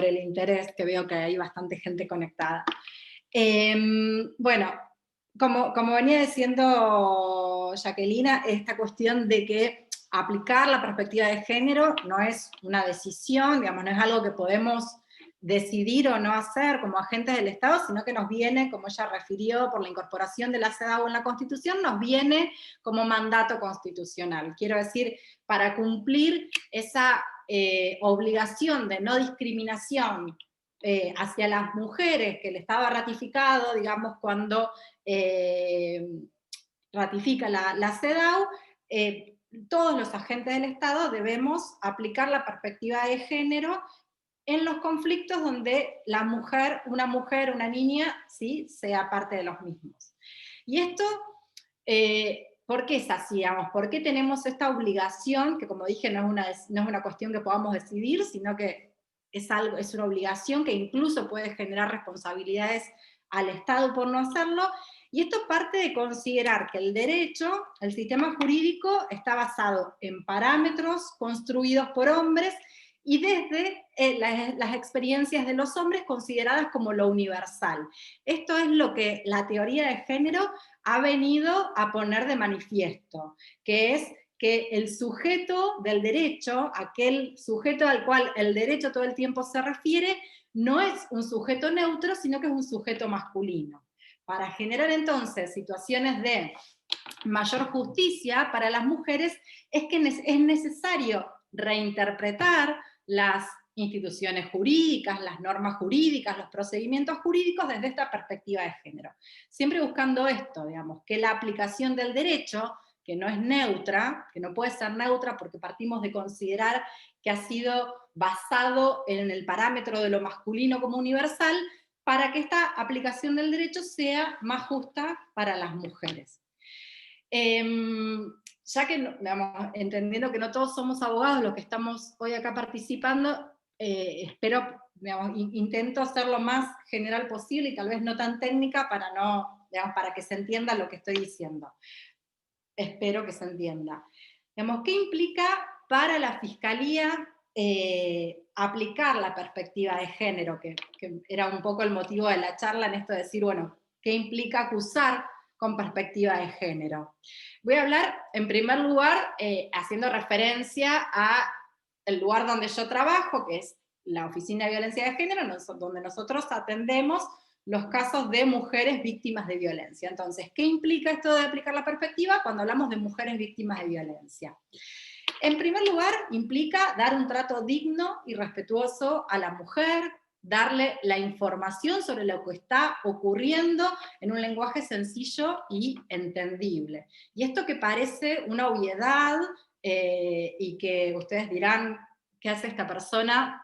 el interés, que veo que hay bastante gente conectada. Bueno, como venía diciendo Jacquelina, esta cuestión de que aplicar la perspectiva de género no es una decisión, digamos, no es algo que podemos decidir o no hacer como agentes del Estado, sino que nos viene, como ella refirió, por la incorporación de la CEDAW en la Constitución, nos viene como mandato constitucional. Quiero decir, para cumplir esa obligación de no discriminación hacia las mujeres que el Estado ha ratificado, digamos, cuando ratifica la CEDAW, todos los agentes del Estado debemos aplicar la perspectiva de género en los conflictos donde una mujer, una niña, ¿sí?, sea parte de los mismos. Y esto, ¿por qué es así? Digamos? ¿Por qué tenemos esta obligación, que como dije no es una cuestión que podamos decidir, sino que es una obligación que incluso puede generar responsabilidades al Estado por no hacerlo? Y esto parte de considerar que el derecho, el sistema jurídico, está basado en parámetros construidos por hombres y desde las experiencias de los hombres consideradas como lo universal. Esto es lo que la teoría de género ha venido a poner de manifiesto, que es que el sujeto del derecho, aquel sujeto al cual el derecho todo el tiempo se refiere, no es un sujeto neutro, sino que es un sujeto masculino. Para generar entonces situaciones de mayor justicia para las mujeres, es que es necesario reinterpretar las instituciones jurídicas, las normas jurídicas, los procedimientos jurídicos desde esta perspectiva de género. Siempre buscando esto, digamos, que la aplicación del derecho, que no es neutra, que no puede ser neutra porque partimos de considerar que ha sido basado en el parámetro de lo masculino como universal, para que esta aplicación del derecho sea más justa para las mujeres. Ya que, digamos, entendiendo que no todos somos abogados los que estamos hoy acá participando, espero, digamos, intento ser lo más general posible y tal vez no tan técnica para que se entienda lo que estoy diciendo. Espero que se entienda. Digamos, ¿qué implica para la Fiscalía aplicar la perspectiva de género? Que era un poco el motivo de la charla, en esto de decir, bueno, ¿qué implica acusar con perspectiva de género? Voy a hablar, en primer lugar, haciendo referencia a el lugar donde yo trabajo, que es la Oficina de Violencia de Género, donde nosotros atendemos los casos de mujeres víctimas de violencia. Entonces, ¿qué implica esto de aplicar la perspectiva cuando hablamos de mujeres víctimas de violencia? En primer lugar, implica dar un trato digno y respetuoso a la mujer, darle la información sobre lo que está ocurriendo en un lenguaje sencillo y entendible. Y esto que parece una obviedad, y que ustedes dirán, ¿qué hace esta persona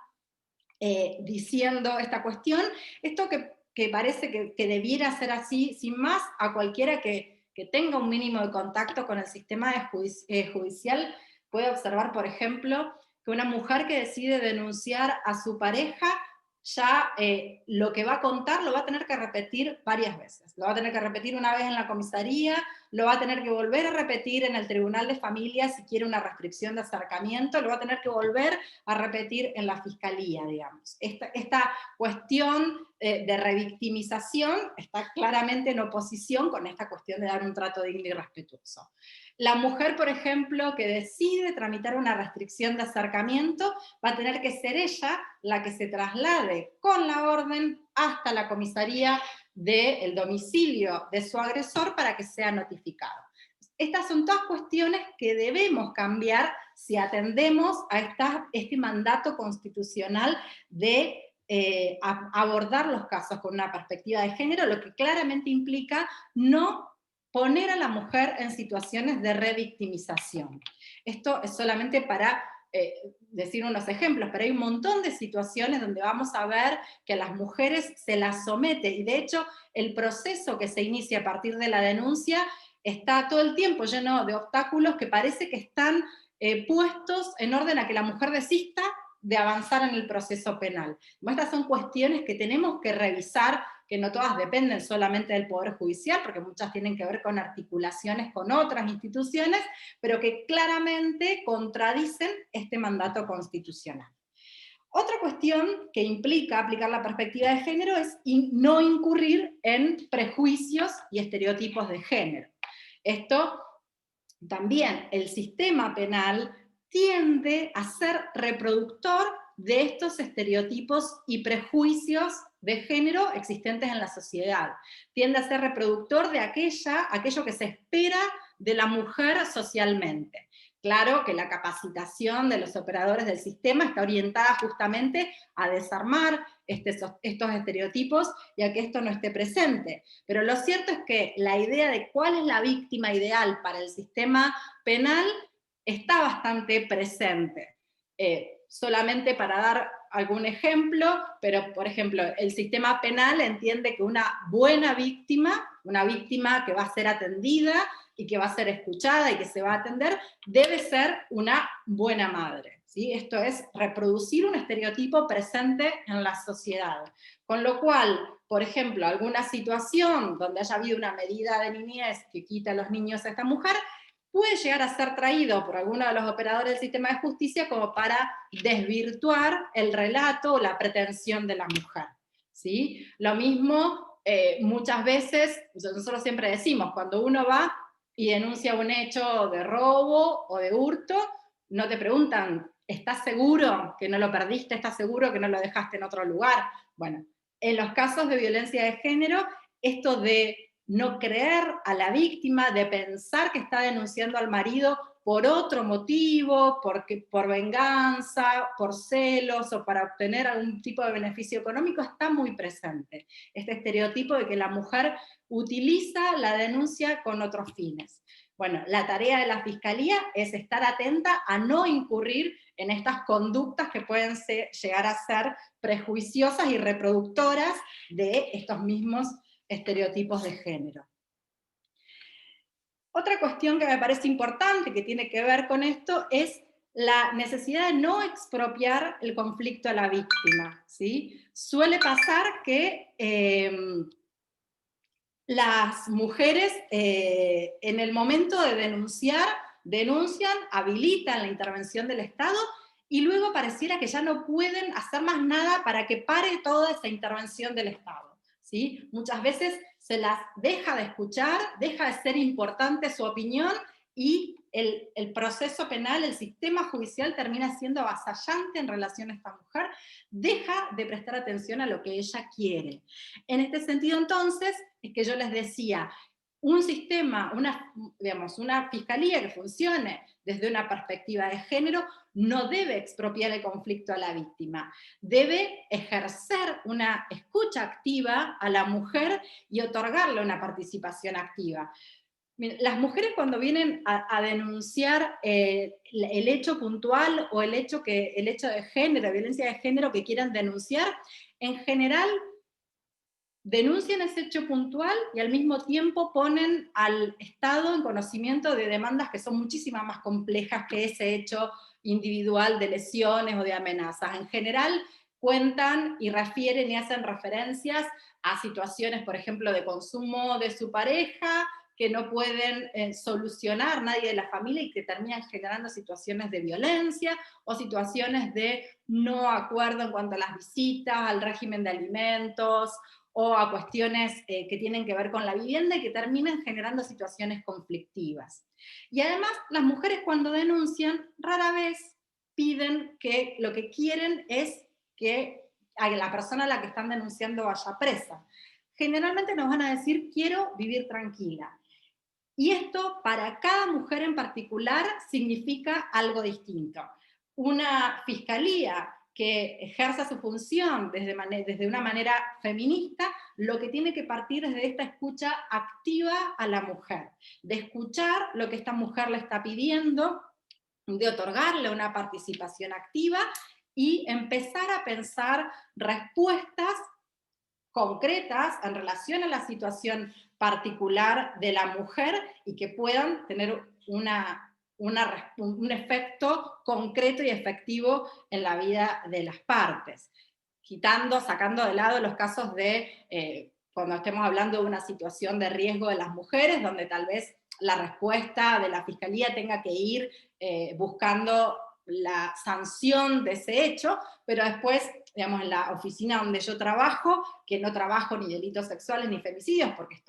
diciendo esta cuestión? Esto que parece que debiera ser así, sin más, a cualquiera que tenga un mínimo de contacto con el sistema judicial, puede observar, por ejemplo, que una mujer que decide denunciar a su pareja, ya lo que va a contar lo va a tener que repetir varias veces. Lo va a tener que repetir una vez en la comisaría, lo va a tener que volver a repetir en el tribunal de familia si quiere una restricción de acercamiento, lo va a tener que volver a repetir en la fiscalía, digamos. Esta cuestión de revictimización está claramente en oposición con esta cuestión de dar un trato digno y respetuoso. La mujer, por ejemplo, que decide tramitar una restricción de acercamiento, va a tener que ser ella la que se traslade con la orden hasta la comisaría del domicilio de su agresor para que sea notificado. Estas son todas cuestiones que debemos cambiar si atendemos a este mandato constitucional de abordar los casos con una perspectiva de género, lo que claramente implica no poner a la mujer en situaciones de revictimización. Esto es solamente para decir unos ejemplos, pero hay un montón de situaciones donde vamos a ver que a las mujeres se las somete, y de hecho el proceso que se inicia a partir de la denuncia está todo el tiempo lleno de obstáculos que parece que están puestos en orden a que la mujer desista de avanzar en el proceso penal. Estas son cuestiones que tenemos que revisar, que no todas dependen solamente del Poder Judicial, porque muchas tienen que ver con articulaciones con otras instituciones, pero que claramente contradicen este mandato constitucional. Otra cuestión que implica aplicar la perspectiva de género es no incurrir en prejuicios y estereotipos de género. Esto también, el sistema penal tiende a ser reproductor de estos estereotipos y prejuicios de género existentes en la sociedad. Tiende a ser reproductor de aquello que se espera de la mujer socialmente. Claro que la capacitación de los operadores del sistema está orientada justamente a desarmar estos estereotipos y a que esto no esté presente. Pero lo cierto es que la idea de cuál es la víctima ideal para el sistema penal está bastante presente. Solamente para dar algún ejemplo, pero por ejemplo, el sistema penal entiende que una buena víctima, una víctima que va a ser atendida y que va a ser escuchada y que se va a atender, debe ser una buena madre, ¿sí? Esto es reproducir un estereotipo presente en la sociedad. Con lo cual, por ejemplo, alguna situación donde haya habido una medida de niñez que quita a los niños a esta mujer, puede llegar a ser traído por alguno de los operadores del sistema de justicia como para desvirtuar el relato o la pretensión de la mujer, ¿sí? Lo mismo, muchas veces, nosotros siempre decimos, cuando uno va y denuncia un hecho de robo o de hurto, no te preguntan, ¿estás seguro que no lo perdiste? ¿Estás seguro que no lo dejaste en otro lugar? Bueno, en los casos de violencia de género, esto de no creer a la víctima, de pensar que está denunciando al marido por otro motivo, por venganza, por celos o para obtener algún tipo de beneficio económico, está muy presente. Este estereotipo de que la mujer utiliza la denuncia con otros fines. Bueno, la tarea de la Fiscalía es estar atenta a no incurrir en estas conductas que pueden llegar a ser prejuiciosas y reproductoras de estos mismos estereotipos de género. Otra cuestión que me parece importante, que tiene que ver con esto, es la necesidad de no expropiar el conflicto a la víctima, ¿sí? Suele pasar que las mujeres en el momento de denuncian, habilitan la intervención del Estado y luego pareciera que ya no pueden hacer más nada para que pare toda esa intervención del Estado, ¿sí? Muchas veces se las deja de escuchar, deja de ser importante su opinión y el proceso penal, el sistema judicial termina siendo avasallante en relación a esta mujer, deja de prestar atención a lo que ella quiere. En este sentido, entonces, es que yo les decía, un sistema, una fiscalía que funcione desde una perspectiva de género no debe expropiar el conflicto a la víctima, debe ejercer una escucha activa a la mujer y otorgarle una participación activa. Las mujeres cuando vienen a denunciar el hecho puntual o el hecho de género, violencia de género que quieran denunciar, en general denuncian ese hecho puntual y al mismo tiempo ponen al Estado en conocimiento de demandas que son muchísimas más complejas que ese hecho individual de lesiones o de amenazas. En general cuentan y refieren y hacen referencias a situaciones, por ejemplo, de consumo de su pareja, que no pueden solucionar nadie de la familia y que terminan generando situaciones de violencia o situaciones de no acuerdo en cuanto a las visitas, al régimen de alimentos, o a cuestiones que tienen que ver con la vivienda y que terminan generando situaciones conflictivas. Y además, las mujeres cuando denuncian, rara vez piden que lo que quieren es que la persona a la que están denunciando vaya presa. Generalmente nos van a decir, quiero vivir tranquila. Y esto, para cada mujer en particular, significa algo distinto. Una fiscalía que ejerza su función desde una manera feminista, lo que tiene que partir es de esta escucha activa a la mujer, de escuchar lo que esta mujer le está pidiendo, de otorgarle una participación activa y empezar a pensar respuestas concretas en relación a la situación particular de la mujer y que puedan tener un efecto concreto y efectivo en la vida de las partes. Sacando de lado los casos de cuando estemos hablando de una situación de riesgo de las mujeres, donde tal vez la respuesta de la fiscalía tenga que ir buscando la sanción de ese hecho, pero después, digamos, en la oficina donde yo trabajo, que no trabajo ni delitos sexuales ni femicidios, porque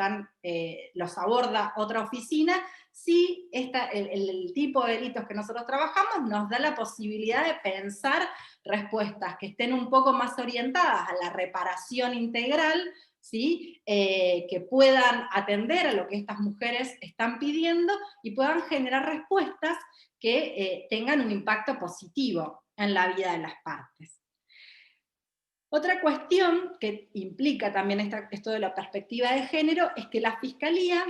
los aborda otra oficina, sí el tipo de delitos que nosotros trabajamos nos da la posibilidad de pensar respuestas que estén un poco más orientadas a la reparación integral, ¿sí? Que puedan atender a lo que estas mujeres están pidiendo y puedan generar respuestas que tengan un impacto positivo en la vida de las partes. Otra cuestión que implica también esto de la perspectiva de género es que la Fiscalía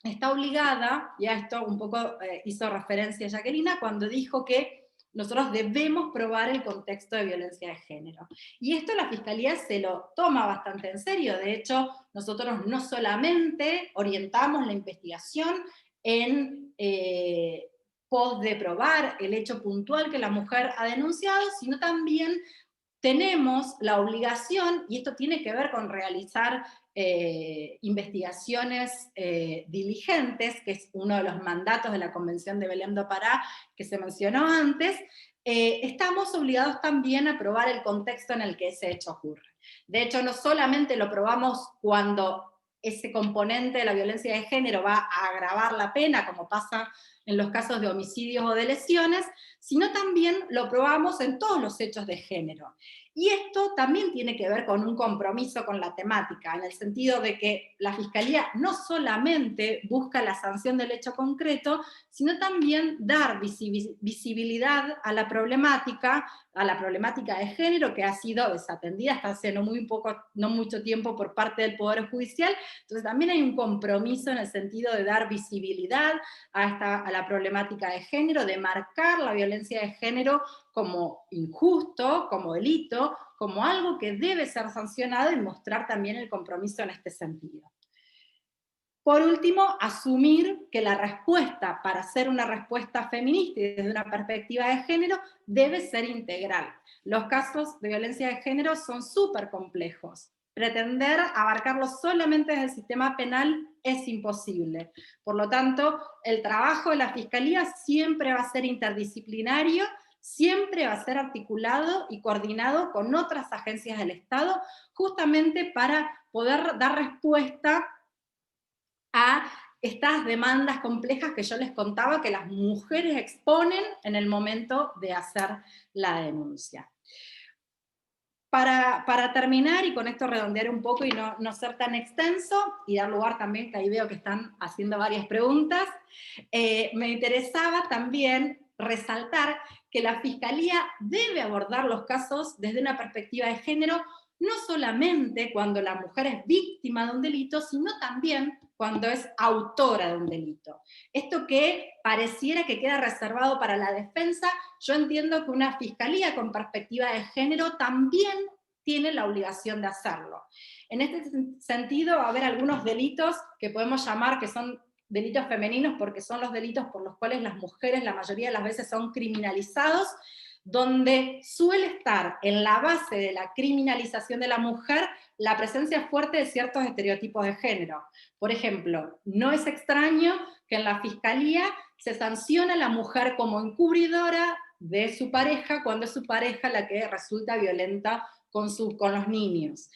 está obligada, y a esto un poco hizo referencia Jacquelina, cuando dijo que nosotros debemos probar el contexto de violencia de género. Y esto la Fiscalía se lo toma bastante en serio. De hecho, nosotros no solamente orientamos la investigación en pos de probar el hecho puntual que la mujer ha denunciado, sino también tenemos la obligación, y esto tiene que ver con realizar investigaciones diligentes, que es uno de los mandatos de la Convención de Belém do Pará, que se mencionó antes, estamos obligados también a probar el contexto en el que ese hecho ocurre. De hecho, no solamente lo probamos cuando ese componente de la violencia de género va a agravar la pena, como pasa en los casos de homicidios o de lesiones, sino también lo probamos en todos los hechos de género. Y esto también tiene que ver con un compromiso con la temática, en el sentido de que la Fiscalía no solamente busca la sanción del hecho concreto, sino también dar visibilidad a la problemática de género que ha sido desatendida hasta hace no mucho tiempo por parte del Poder Judicial. Entonces también hay un compromiso en el sentido de dar visibilidad a la problemática de género, de marcar la violencia de género como injusto, como delito, como algo que debe ser sancionado y mostrar también el compromiso en este sentido. Por último, asumir que la respuesta, para ser una respuesta feminista y desde una perspectiva de género, debe ser integral. Los casos de violencia de género son súper complejos. Pretender abarcarlos solamente desde el sistema penal es imposible. Por lo tanto, el trabajo de la Fiscalía siempre va a ser interdisciplinario, siempre va a ser articulado y coordinado con otras agencias del Estado, justamente para poder dar respuesta a estas demandas complejas que yo les contaba que las mujeres exponen en el momento de hacer la denuncia. Para terminar, y con esto redondear un poco y no ser tan extenso, y dar lugar también, que ahí veo que están haciendo varias preguntas, me interesaba también resaltar que la Fiscalía debe abordar los casos desde una perspectiva de género, no solamente cuando la mujer es víctima de un delito, sino también cuando es autora de un delito. Esto que pareciera que queda reservado para la defensa, yo entiendo que una fiscalía con perspectiva de género también tiene la obligación de hacerlo. En este sentido, va a haber algunos delitos que podemos llamar que son delitos femeninos, porque son los delitos por los cuales las mujeres la mayoría de las veces son criminalizados, donde suele estar en la base de la criminalización de la mujer la presencia fuerte de ciertos estereotipos de género. Por ejemplo, no es extraño que en la Fiscalía se sanciona a la mujer como encubridora de su pareja cuando es su pareja la que resulta violenta con los niños.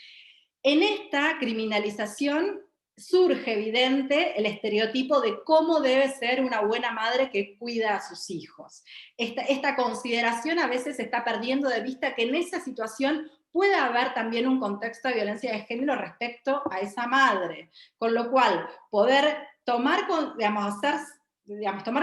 En esta criminalización surge evidente el estereotipo de cómo debe ser una buena madre que cuida a sus hijos. Esta consideración a veces se está perdiendo de vista que en esa situación puede haber también un contexto de violencia de género respecto a esa madre, con lo cual poder tomar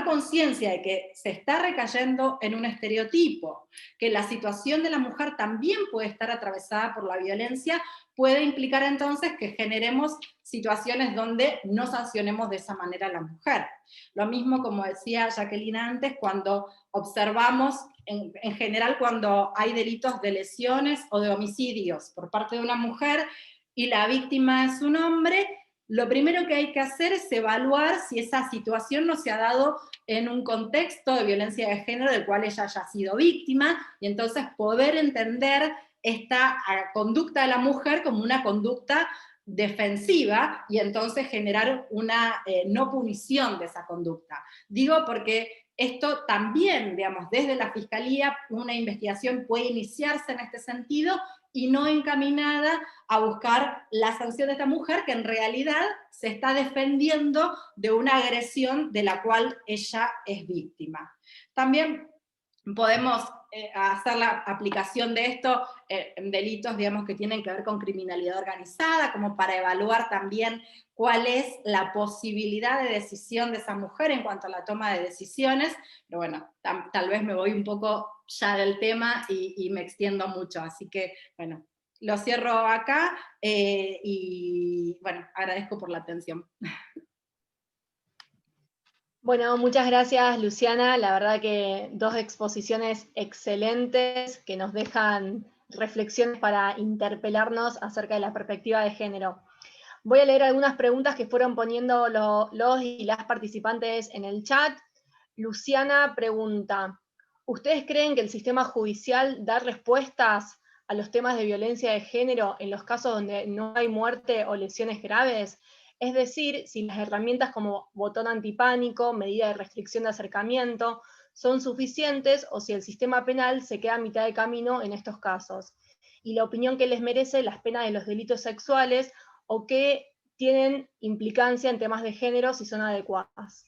conciencia de que se está recayendo en un estereotipo, que la situación de la mujer también puede estar atravesada por la violencia, puede implicar entonces que generemos situaciones donde no sancionemos de esa manera a la mujer. Lo mismo, como decía Jacqueline antes, cuando observamos, en general, cuando hay delitos de lesiones o de homicidios por parte de una mujer y la víctima es un hombre, lo primero que hay que hacer es evaluar si esa situación no se ha dado en un contexto de violencia de género del cual ella haya sido víctima, y entonces poder entender esta conducta de la mujer como una conducta defensiva, y entonces generar una no punición de esa conducta. Digo porque esto también, digamos, desde la Fiscalía, una investigación puede iniciarse en este sentido, y no encaminada a buscar la sanción de esta mujer que en realidad se está defendiendo de una agresión de la cual ella es víctima. También podemos hacer la aplicación de esto en delitos, digamos, que tienen que ver con criminalidad organizada, como para evaluar también cuál es la posibilidad de decisión de esa mujer en cuanto a la toma de decisiones, pero bueno, tal vez me voy un poco ya del tema y me extiendo mucho, así que, bueno, lo cierro acá y, bueno, agradezco por la atención. Bueno, muchas gracias, Luciana. La verdad que dos exposiciones excelentes que nos dejan reflexiones para interpelarnos acerca de la perspectiva de género. Voy a leer algunas preguntas que fueron poniendo los y las participantes en el chat. Luciana pregunta, ¿ustedes creen que el sistema judicial da respuestas a los temas de violencia de género en los casos donde no hay muerte o lesiones graves? Es decir, si las herramientas como botón antipánico, medida de restricción de acercamiento, son suficientes o si el sistema penal se queda a mitad de camino en estos casos. Y la opinión que les merece las penas de los delitos sexuales o que tienen implicancia en temas de género si son adecuadas.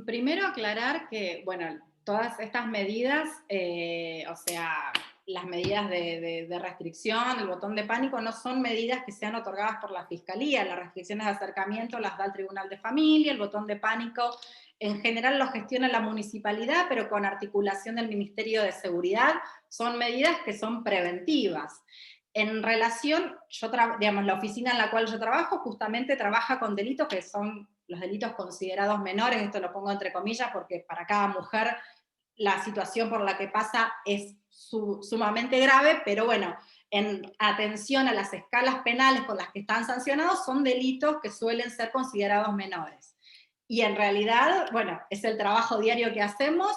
Primero aclarar que, bueno, todas estas medidas, o sea, las medidas de restricción, el botón de pánico, no son medidas que sean otorgadas por la Fiscalía. Las restricciones de acercamiento las da el Tribunal de Familia, el botón de pánico en general lo gestiona la municipalidad, pero con articulación del Ministerio de Seguridad. Son medidas que son preventivas. En relación, digamos, la oficina en la cual yo trabajo justamente trabaja con delitos que son los delitos considerados menores, esto lo pongo entre comillas porque para cada mujer la situación por la que pasa es sumamente grave, pero bueno, en atención a las escalas penales por las que están sancionados, son delitos que suelen ser considerados menores. Y en realidad, bueno, es el trabajo diario que hacemos,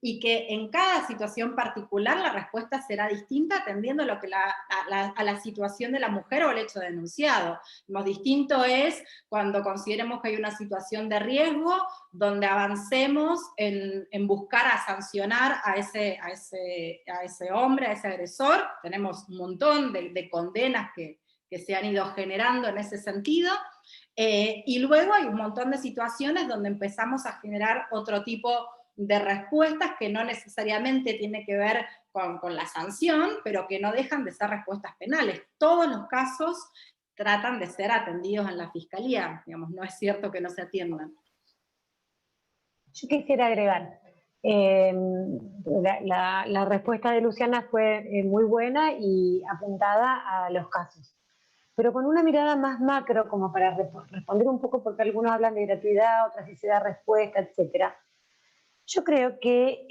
y que en cada situación particular la respuesta será distinta atendiendo lo que a la situación de la mujer o el hecho denunciado. Lo distinto es cuando consideremos que hay una situación de riesgo, donde avancemos en buscar a sancionar a ese hombre, a ese agresor. Tenemos un montón de condenas que que se han ido generando en ese sentido. Y luego hay un montón de situaciones donde empezamos a generar otro tipo de respuestas que no necesariamente tiene que ver con la sanción, pero que no dejan de ser respuestas penales. Todos los casos tratan de ser atendidos en la fiscalía, digamos, no es cierto que no se atiendan. Yo quisiera agregar, la respuesta de Luciana fue muy buena y apuntada a los casos, pero con una mirada más macro, como para responder un poco, porque algunos hablan de gratuidad, otras si se da respuesta, etcétera. Yo creo que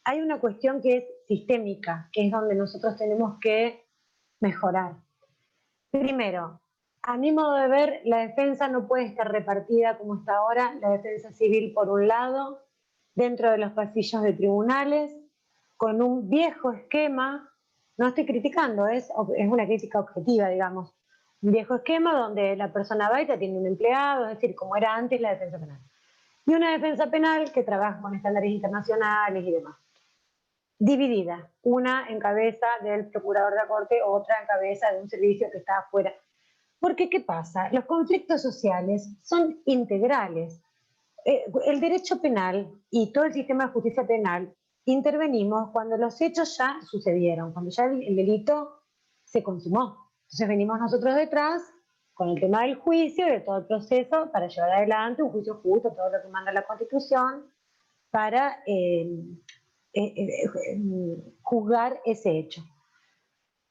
hay una cuestión que es sistémica, que es donde nosotros tenemos que mejorar. Primero, a mi modo de ver, la defensa no puede estar repartida como está ahora, la defensa civil por un lado, dentro de los pasillos de tribunales, con un viejo esquema, no estoy criticando, es una crítica objetiva, digamos, un viejo esquema donde la persona va y tiene un empleado, es decir, como era antes la defensa penal. Y una defensa penal que trabaja con estándares internacionales y demás. Dividida, una en cabeza del procurador de la Corte, otra en cabeza de un servicio que está afuera. Porque, ¿qué pasa? Los conflictos sociales son integrales. El derecho penal y todo el sistema de justicia penal intervenimos cuando los hechos ya sucedieron, cuando ya el delito se consumó. Entonces venimos nosotros detrás con el tema del juicio y de todo el proceso para llevar adelante un juicio justo, todo lo que manda la Constitución, para juzgar ese hecho.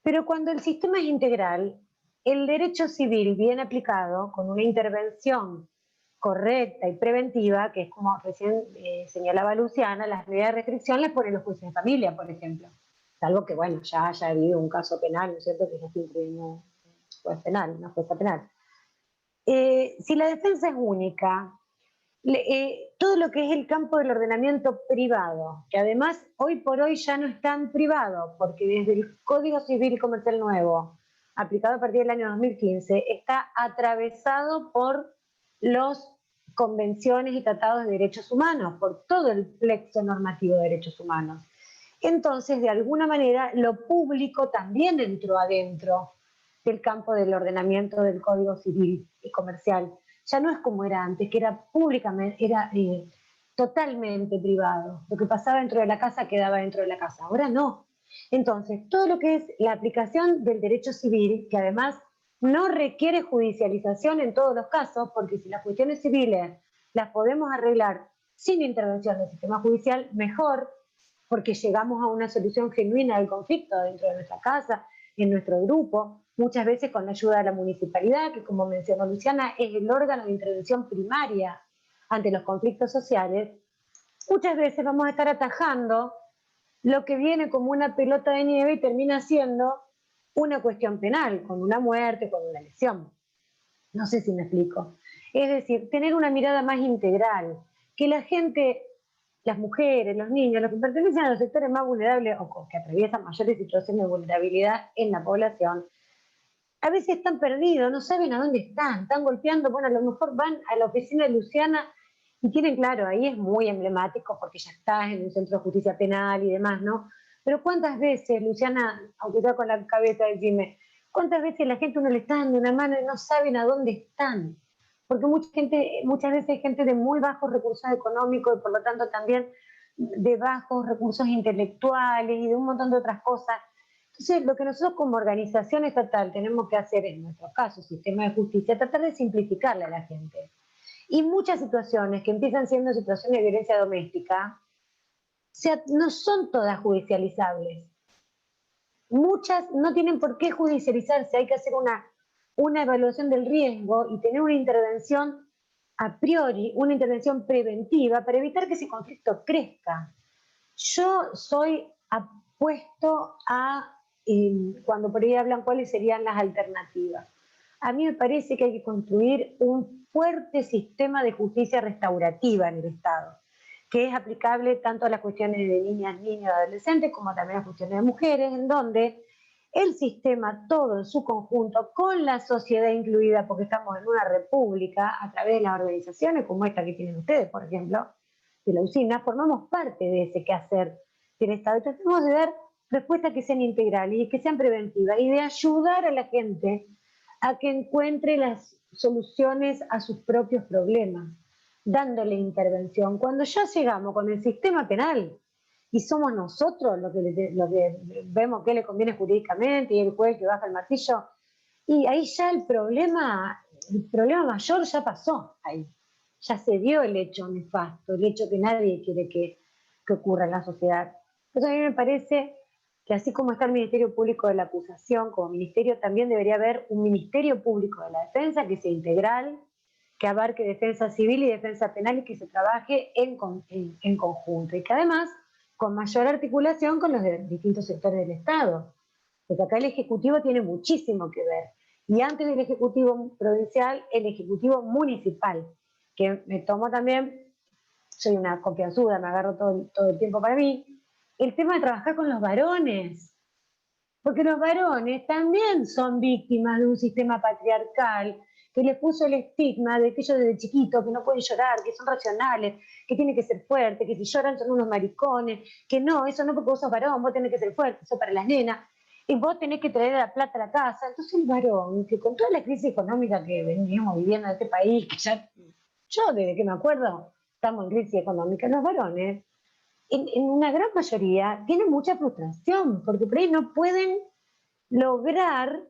Pero cuando el sistema es integral, el derecho civil bien aplicado, con una intervención correcta y preventiva, que es como recién señalaba Luciana, las medidas de restricción las ponen los jueces de familia, por ejemplo. Salvo que, bueno, ya haya habido un caso penal, ¿no es cierto?, que ya esté interviniendo un juez penal, una jueza penal. Si la defensa es única, todo lo que es el campo del ordenamiento privado, que además hoy por hoy ya no es tan privado, porque desde el Código Civil y Comercial nuevo, aplicado a partir del año 2015, está atravesado por las convenciones y tratados de derechos humanos, por todo el plexo normativo de derechos humanos. Entonces, de alguna manera, lo público también entró adentro del campo del ordenamiento del Código Civil y Comercial. Ya no es como era antes, que era públicamente, era totalmente privado. Lo que pasaba dentro de la casa quedaba dentro de la casa. Ahora no. Entonces, todo lo que es la aplicación del derecho civil, que además no requiere judicialización en todos los casos, porque si las cuestiones civiles las podemos arreglar sin intervención del sistema judicial, mejor, porque llegamos a una solución genuina del conflicto dentro de nuestra casa, en nuestro grupo, muchas veces con la ayuda de la municipalidad, que como mencionó Luciana, es el órgano de intervención primaria ante los conflictos sociales. Muchas veces vamos a estar atajando lo que viene como una pelota de nieve y termina siendo una cuestión penal, con una muerte, con una lesión. No sé si me explico. Es decir, tener una mirada más integral, que la gente, las mujeres, los niños, los que pertenecen a los sectores más vulnerables o que atraviesan mayores situaciones de vulnerabilidad en la población, a veces están perdidos, no saben a dónde están golpeando, bueno, a lo mejor van a la oficina de Luciana y tienen, claro, ahí es muy emblemático porque ya estás en un centro de justicia penal y demás, ¿no? Pero ¿cuántas veces, Luciana, aunque está con la cabeza, decime, cuántas veces la gente uno le está dando una mano y no saben a dónde están? Porque muchas veces hay gente de muy bajos recursos económicos y por lo tanto también de bajos recursos intelectuales y de un montón de otras cosas. Entonces, lo que nosotros como organización estatal tenemos que hacer, en nuestro caso, sistema de justicia, tratar de simplificarle a la gente. Y muchas situaciones que empiezan siendo situaciones de violencia doméstica, no son todas judicializables. Muchas no tienen por qué judicializarse, hay que hacer una evaluación del riesgo y tener una intervención a priori, una intervención preventiva para evitar que ese conflicto crezca. Yo soy apuesto a, cuando por ahí hablan cuáles serían las alternativas. A mí me parece que hay que construir un fuerte sistema de justicia restaurativa en el Estado, que es aplicable tanto a las cuestiones de niñas, niños, adolescentes, como también a las cuestiones de mujeres, en donde el sistema todo en su conjunto, con la sociedad incluida, porque estamos en una república, a través de las organizaciones como esta que tienen ustedes, por ejemplo, de la usina, formamos parte de ese quehacer del Estado y tratamos de dar respuestas que sean integrales y que sean preventivas, y de ayudar a la gente a que encuentre las soluciones a sus propios problemas, dándole intervención. Cuando ya llegamos con el sistema penal y somos nosotros los que vemos qué le conviene jurídicamente y el juez que baja el martillo, y ahí ya el problema mayor ya pasó ahí. Ya se dio el hecho nefasto, el hecho que nadie quiere que ocurra en la sociedad. Entonces a mí me parece que así como está el Ministerio Público de la Acusación, como ministerio también debería haber un Ministerio Público de la Defensa que sea integral, que abarque defensa civil y defensa penal y que se trabaje en conjunto. Y que además, con mayor articulación con los distintos sectores del Estado. Porque acá el Ejecutivo tiene muchísimo que ver. Y antes del Ejecutivo provincial, el Ejecutivo municipal, que me tomo también, soy una confianzuda, me agarro todo el tiempo para mí, el tema de trabajar con los varones, porque los varones también son víctimas de un sistema patriarcal que les puso el estigma de que ellos desde chiquitos que no pueden llorar, que son racionales, que tienen que ser fuertes, que si lloran son unos maricones, que no, eso no porque vos sos varón, vos tenés que ser fuerte, eso para las nenas, y vos tenés que traer la plata a la casa. Entonces el varón, que con toda la crisis económica que venimos viviendo en este país, que ya yo desde que me acuerdo estamos en crisis económica, los varones en una gran mayoría tienen mucha frustración, porque por ahí no pueden lograr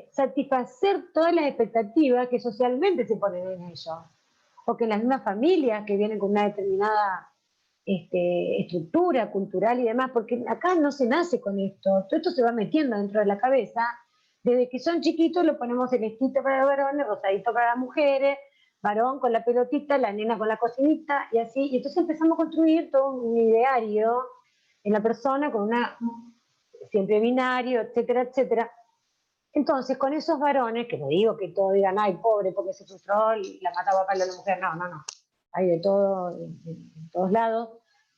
satisfacer todas las expectativas que socialmente se ponen en ellos, o que las mismas familias que vienen con una determinada estructura cultural y demás, porque acá no se nace con esto, todo esto se va metiendo dentro de la cabeza, desde que son chiquitos lo ponemos celestito para los varones, rosadito para las mujeres, varón con la pelotita, la nena con la cocinita, y así, y entonces empezamos a construir todo un ideario en la persona con una, siempre binario, etcétera, etcétera. Entonces, con esos varones, que no digo que todos digan, ay, pobre, porque se frustró y la mataba a palo a la mujer, no, no, no, hay de todo en todos lados,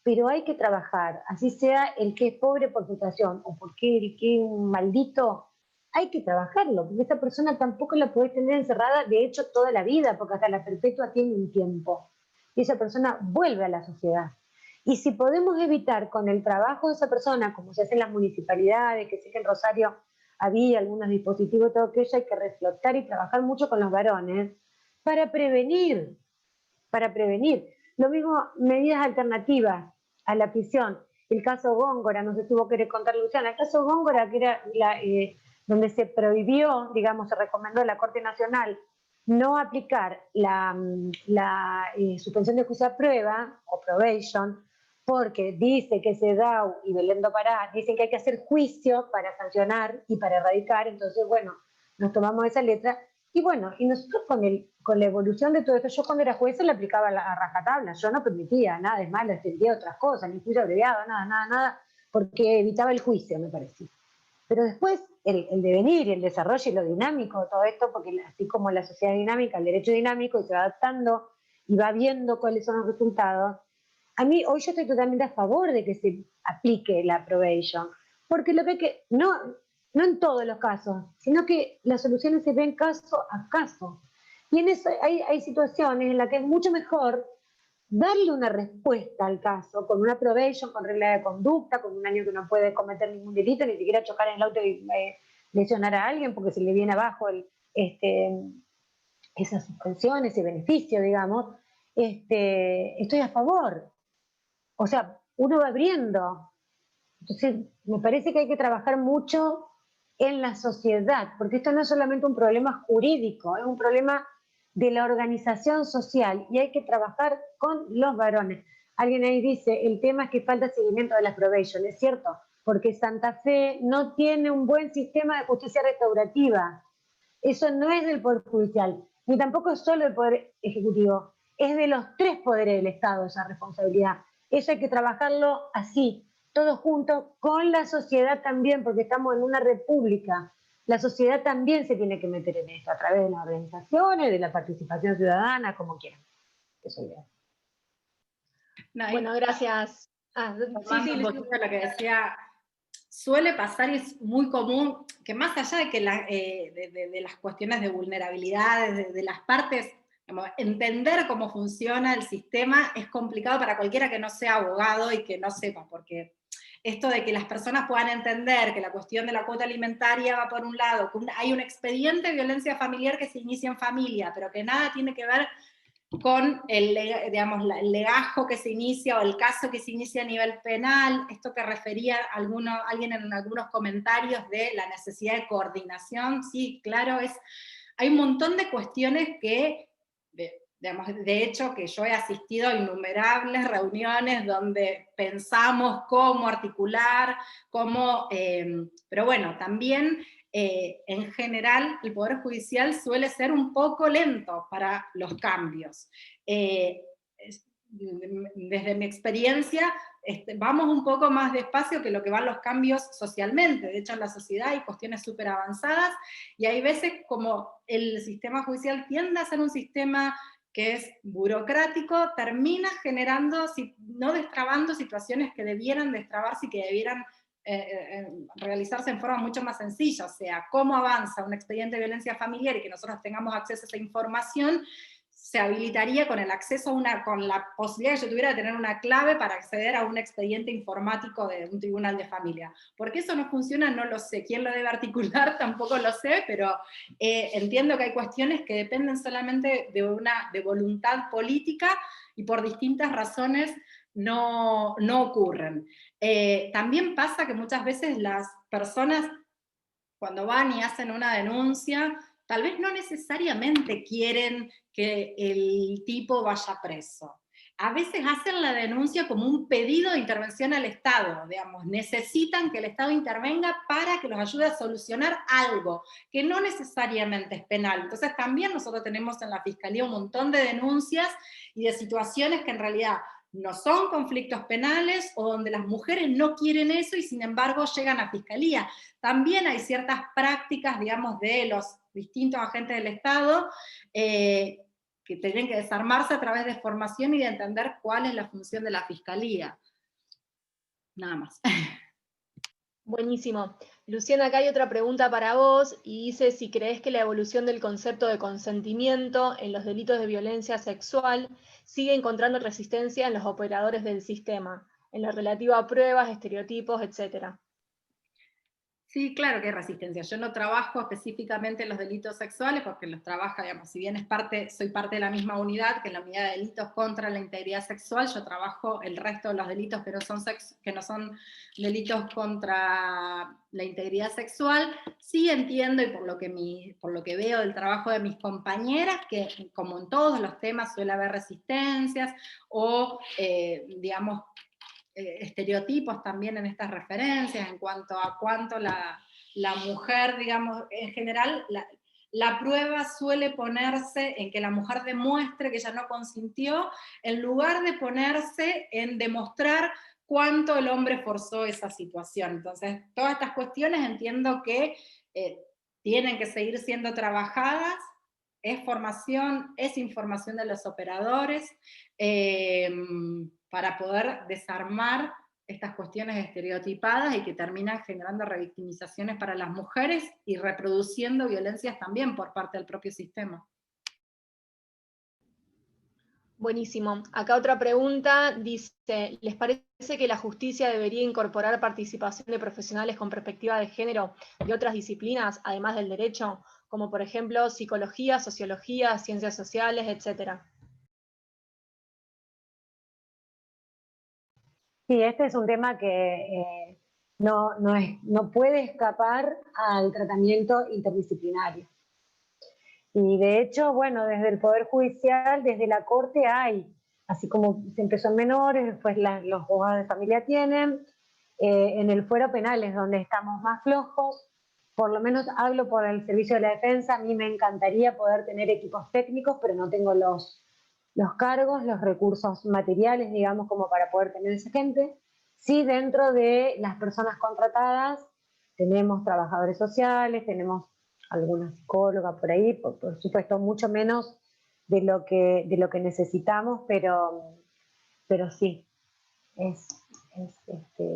pero hay que trabajar, así sea el que es pobre por frustración, o porque el que es un maldito, hay que trabajarlo, porque esa persona tampoco la podés tener encerrada, de hecho, toda la vida, porque hasta la perpetua tiene un tiempo, y esa persona vuelve a la sociedad. Y si podemos evitar con el trabajo de esa persona, como se hace en las municipalidades, que sé que en Rosario había algunos dispositivos, todo aquello, hay que reflotar y trabajar mucho con los varones para prevenir. Lo mismo, medidas alternativas a la prisión. El caso Góngora, no sé si vos querés contar, Luciana, el caso Góngora, que era donde se prohibió, digamos, se recomendó a la Corte Nacional no aplicar la suspensión de juicio a prueba, o probation, porque dice que CEDAW y Belén do Pará dicen que hay que hacer juicio para sancionar y para erradicar, entonces, bueno, nos tomamos esa letra, y bueno, y nosotros con la evolución de todo esto, yo cuando era jueza le aplicaba a rajatabla, yo no permitía nada, es más, le extendía otras cosas, ni juicio abreviado, nada, porque evitaba el juicio, me parecía. Pero después, el devenir, el desarrollo y lo dinámico, todo esto, porque así como la sociedad dinámica, el derecho dinámico, y se va adaptando y va viendo cuáles son los resultados, a mí hoy yo estoy totalmente a favor de que se aplique la probation, porque lo que hay que, no en todos los casos, sino que las soluciones se ven caso a caso. Y en eso hay situaciones en las que es mucho mejor darle una respuesta al caso, con una probation, con regla de conducta, con un año que no puede cometer ningún delito, ni siquiera chocar en el auto y lesionar a alguien porque se le viene abajo esa suspensión, ese beneficio, digamos, estoy a favor. O sea, uno va abriendo. Entonces, me parece que hay que trabajar mucho en la sociedad, porque esto no es solamente un problema jurídico, es un problema de la organización social y hay que trabajar con los varones. Alguien ahí dice, el tema es que falta seguimiento de las probation, es cierto, porque Santa Fe no tiene un buen sistema de justicia restaurativa. Eso no es del Poder Judicial, ni tampoco es solo del Poder Ejecutivo, es de los tres poderes del Estado esa responsabilidad. Eso hay que trabajarlo así, todos juntos, con la sociedad también, porque estamos en una república. La sociedad también se tiene que meter en esto, a través de las organizaciones, de la participación ciudadana, como quieran. Eso ya. Bueno, gracias. Sí, un poquito lo que decía, suele pasar y es muy común que más allá de que de las cuestiones de vulnerabilidad, de las partes, entender cómo funciona el sistema es complicado para cualquiera que no sea abogado y que no sepa, porque esto de que las personas puedan entender que la cuestión de la cuota alimentaria va por un lado, que hay un expediente de violencia familiar que se inicia en familia, pero que nada tiene que ver con digamos, el legajo que se inicia o el caso que se inicia a nivel penal, esto que refería alguien en algunos comentarios de la necesidad de coordinación, sí, claro, hay un montón de cuestiones que, digamos, de hecho, que yo he asistido a innumerables reuniones donde pensamos cómo articular, pero bueno, también en general el Poder Judicial suele ser un poco lento para los cambios. Desde mi experiencia, vamos un poco más despacio que lo que van los cambios socialmente. De hecho, en la sociedad hay cuestiones súper avanzadas, y hay veces como el sistema judicial tiende a ser un sistema que es burocrático, termina generando, no destrabando situaciones que debieran destrabarse y que debieran realizarse en forma mucho más sencilla. O sea, cómo avanza un expediente de violencia familiar y que nosotros tengamos acceso a esa información, se habilitaría con el acceso con la posibilidad que yo tuviera de tener una clave para acceder a un expediente informático de un tribunal de familia. ¿Por qué eso no funciona? No lo sé. ¿Quién lo debe articular? Tampoco lo sé, pero entiendo que hay cuestiones que dependen solamente de voluntad política y por distintas razones no ocurren. También pasa que muchas veces las personas, cuando van y hacen una denuncia, tal vez no necesariamente quieren que el tipo vaya preso. A veces hacen la denuncia como un pedido de intervención al Estado, digamos, necesitan que el Estado intervenga para que los ayude a solucionar algo, que no necesariamente es penal. Entonces también nosotros tenemos en la Fiscalía un montón de denuncias y de situaciones que en realidad no son conflictos penales, o donde las mujeres no quieren eso y sin embargo llegan a Fiscalía. También hay ciertas prácticas, digamos, de los distintos agentes del Estado que tienen que desarmarse a través de formación y de entender cuál es la función de la Fiscalía. Nada más. Buenísimo. Luciana, acá hay otra pregunta para vos, y dice si crees que la evolución del concepto de consentimiento en los delitos de violencia sexual sigue encontrando resistencia en los operadores del sistema, en lo relativo a pruebas, estereotipos, etc. Sí, claro que hay resistencia. Yo no trabajo específicamente en los delitos sexuales, porque los trabaja, digamos, si bien soy parte de la misma unidad, que es la unidad de delitos contra la integridad sexual, yo trabajo el resto de los delitos que no son delitos contra la integridad sexual. Sí entiendo, y por lo que veo del trabajo de mis compañeras, que como en todos los temas suele haber resistencias, o digamos, estereotipos también en estas referencias, en cuanto a cuánto la mujer, digamos, en general, la prueba suele ponerse en que la mujer demuestre que ella no consintió, en lugar de ponerse en demostrar cuánto el hombre forzó esa situación. Entonces, todas estas cuestiones entiendo que tienen que seguir siendo trabajadas. Es formación, es información de los operadores, para poder desarmar estas cuestiones estereotipadas y que terminan generando revictimizaciones para las mujeres y reproduciendo violencias también por parte del propio sistema. Buenísimo. Acá otra pregunta dice, ¿les parece que la justicia debería incorporar participación de profesionales con perspectiva de género de otras disciplinas, además del derecho, como por ejemplo psicología, sociología, ciencias sociales, etcétera? Sí, este es un tema que no puede escapar al tratamiento interdisciplinario. Y de hecho, bueno, desde el Poder Judicial, desde la Corte hay, así como se empezó en menores, después los juzgados de familia tienen, en el fuero penal es donde estamos más flojos. Por lo menos hablo por el Servicio de la Defensa, a mí me encantaría poder tener equipos técnicos, pero no tengo los cargos, los recursos materiales, digamos, como para poder tener esa gente. Sí, dentro de las personas contratadas tenemos trabajadores sociales, tenemos alguna psicóloga por ahí, por supuesto mucho menos de lo que necesitamos, pero sí, es